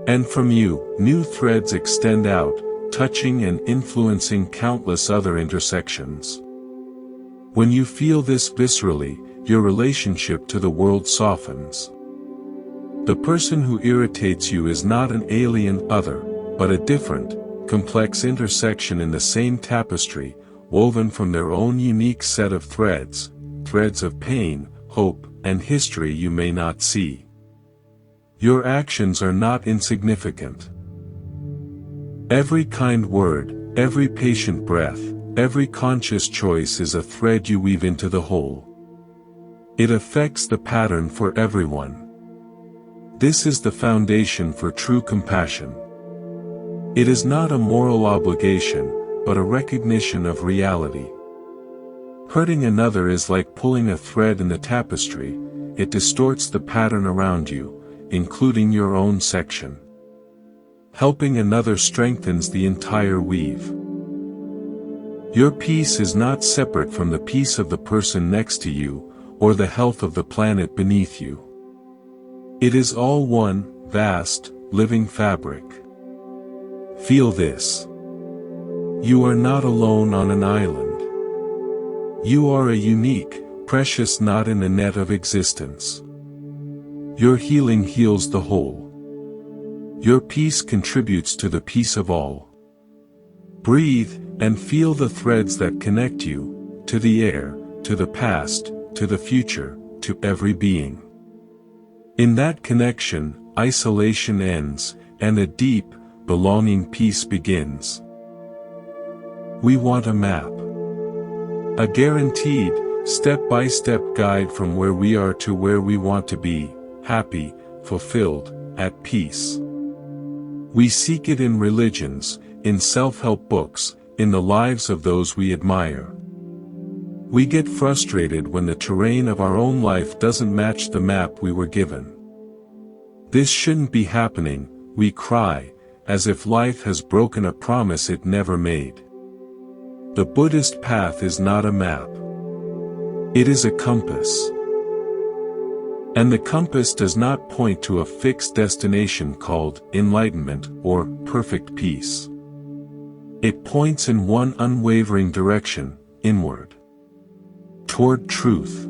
And from you, new threads extend out, touching and influencing countless other intersections. When you feel this viscerally, your relationship to the world softens. The person who irritates you is not an alien other, but a different, complex intersection in the same tapestry, woven from their own unique set of threads, threads of pain, hope, and history you may not see. Your actions are not insignificant. Every kind word, every patient breath, every conscious choice is a thread you weave into the whole. It affects the pattern for everyone. This is the foundation for true compassion. It is not a moral obligation, but a recognition of reality. Hurting another is like pulling a thread in the tapestry, it distorts the pattern around you, including your own section. Helping another strengthens the entire weave. Your peace is not separate from the peace of the person next to you, or the health of the planet beneath you. It is all one, vast, living fabric. Feel this. You are not alone on an island. You are a unique, precious knot in the net of existence. Your healing heals the whole. Your peace contributes to the peace of all. Breathe, and feel the threads that connect you, to the air, to the past, to the future, to every being. In that connection, isolation ends, and a deep, belonging peace begins. We want a map. A guaranteed, step-by-step guide from where we are to where we want to be, happy, fulfilled, at peace. We seek it in religions, in self-help books, in the lives of those we admire. We get frustrated when the terrain of our own life doesn't match the map we were given. This shouldn't be happening, we cry, as if life has broken a promise it never made. The Buddhist path is not a map. It is a compass. And the compass does not point to a fixed destination called enlightenment or perfect peace. It points in one unwavering direction, inward. Toward truth.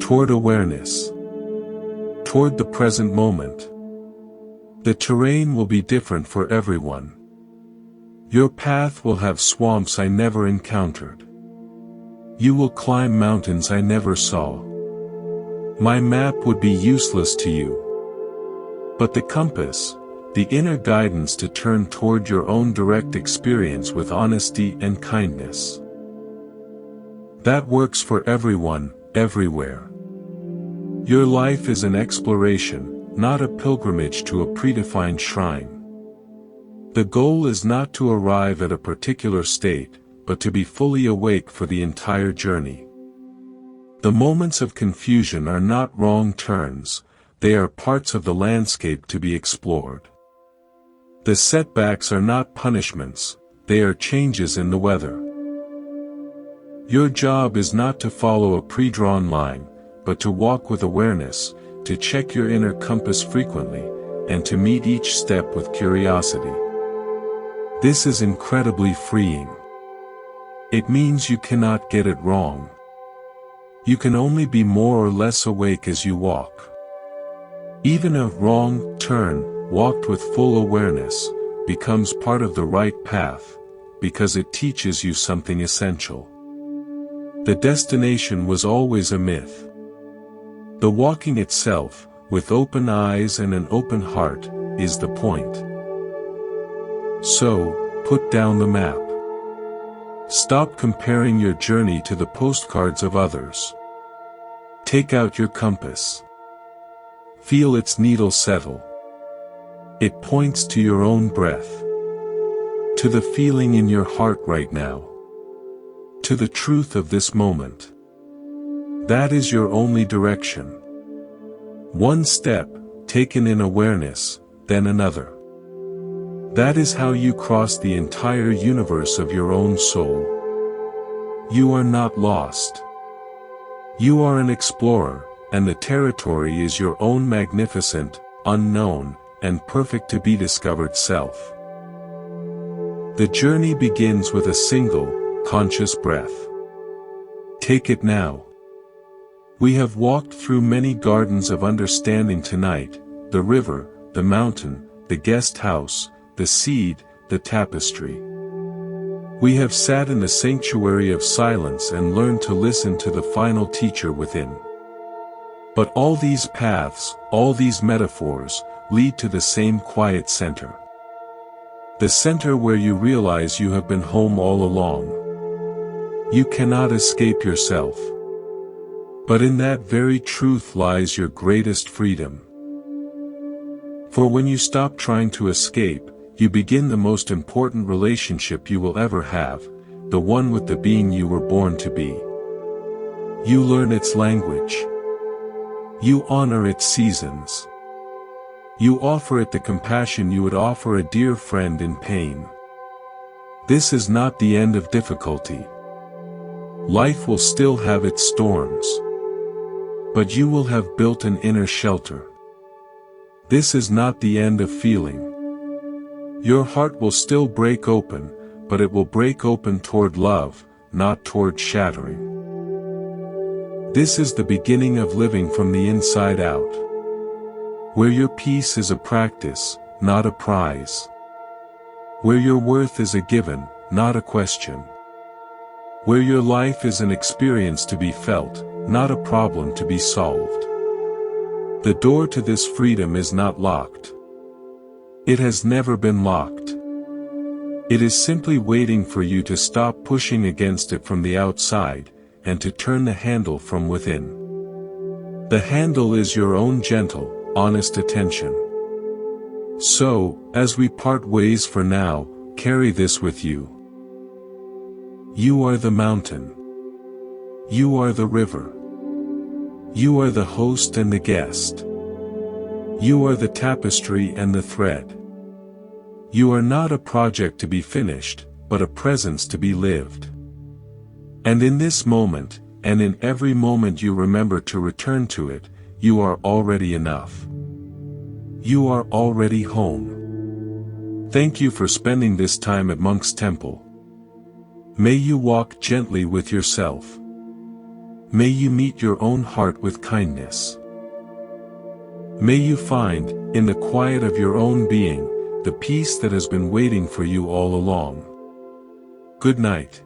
Toward awareness. Toward the present moment. The terrain will be different for everyone. Your path will have swamps I never encountered. You will climb mountains I never saw. My map would be useless to you. But the compass, the inner guidance to turn toward your own direct experience with honesty and kindness. That works for everyone, everywhere. Your life is an exploration, not a pilgrimage to a predefined shrine. The goal is not to arrive at a particular state, but to be fully awake for the entire journey. The moments of confusion are not wrong turns, they are parts of the landscape to be explored. The setbacks are not punishments, they are changes in the weather. Your job is not to follow a pre-drawn line, but to walk with awareness, to check your inner compass frequently, and to meet each step with curiosity. This is incredibly freeing. It means you cannot get it wrong. You can only be more or less awake as you walk. Even a wrong turn, walked with full awareness, becomes part of the right path, because it teaches you something essential. The destination was always a myth. The walking itself, with open eyes and an open heart, is the point. So, put down the map. Stop comparing your journey to the postcards of others. Take out your compass. Feel its needle settle. It points to your own breath. To the feeling in your heart right now. To the truth of this moment. That is your only direction. One step, taken in awareness, then another. That is how you cross the entire universe of your own soul. You are not lost. You are an explorer, and the territory is your own magnificent, unknown, and perfect to be discovered self. The journey begins with a single, conscious breath. Take it now. We have walked through many gardens of understanding tonight, the river, the mountain, the guest house, the seed, the tapestry. We have sat in the sanctuary of silence and learned to listen to the final teacher within. But all these paths, all these metaphors, lead to the same quiet center. The center where you realize you have been home all along. You cannot escape yourself. But in that very truth lies your greatest freedom. For when you stop trying to escape, you begin the most important relationship you will ever have, the one with the being you were born to be. You learn its language. You honor its seasons. You offer it the compassion you would offer a dear friend in pain. This is not the end of difficulty. Life will still have its storms. But you will have built an inner shelter. This is not the end of feeling. Your heart will still break open, but it will break open toward love, not toward shattering. This is the beginning of living from the inside out. Where your peace is a practice, not a prize. Where your worth is a given, not a question. Where your life is an experience to be felt, not a problem to be solved. The door to this freedom is not locked. It has never been locked. It is simply waiting for you to stop pushing against it from the outside, and to turn the handle from within. The handle is your own gentle, honest attention. So, as we part ways for now, carry this with you. You are the mountain. You are the river. You are the host and the guest. You are the tapestry and the thread. You are not a project to be finished, but a presence to be lived. And in this moment, and in every moment you remember to return to it, you are already enough. You are already home. Thank you for spending this time at Monk's Temple. May you walk gently with yourself. May you meet your own heart with kindness. May you find, in the quiet of your own being, the peace that has been waiting for you all along. Good night.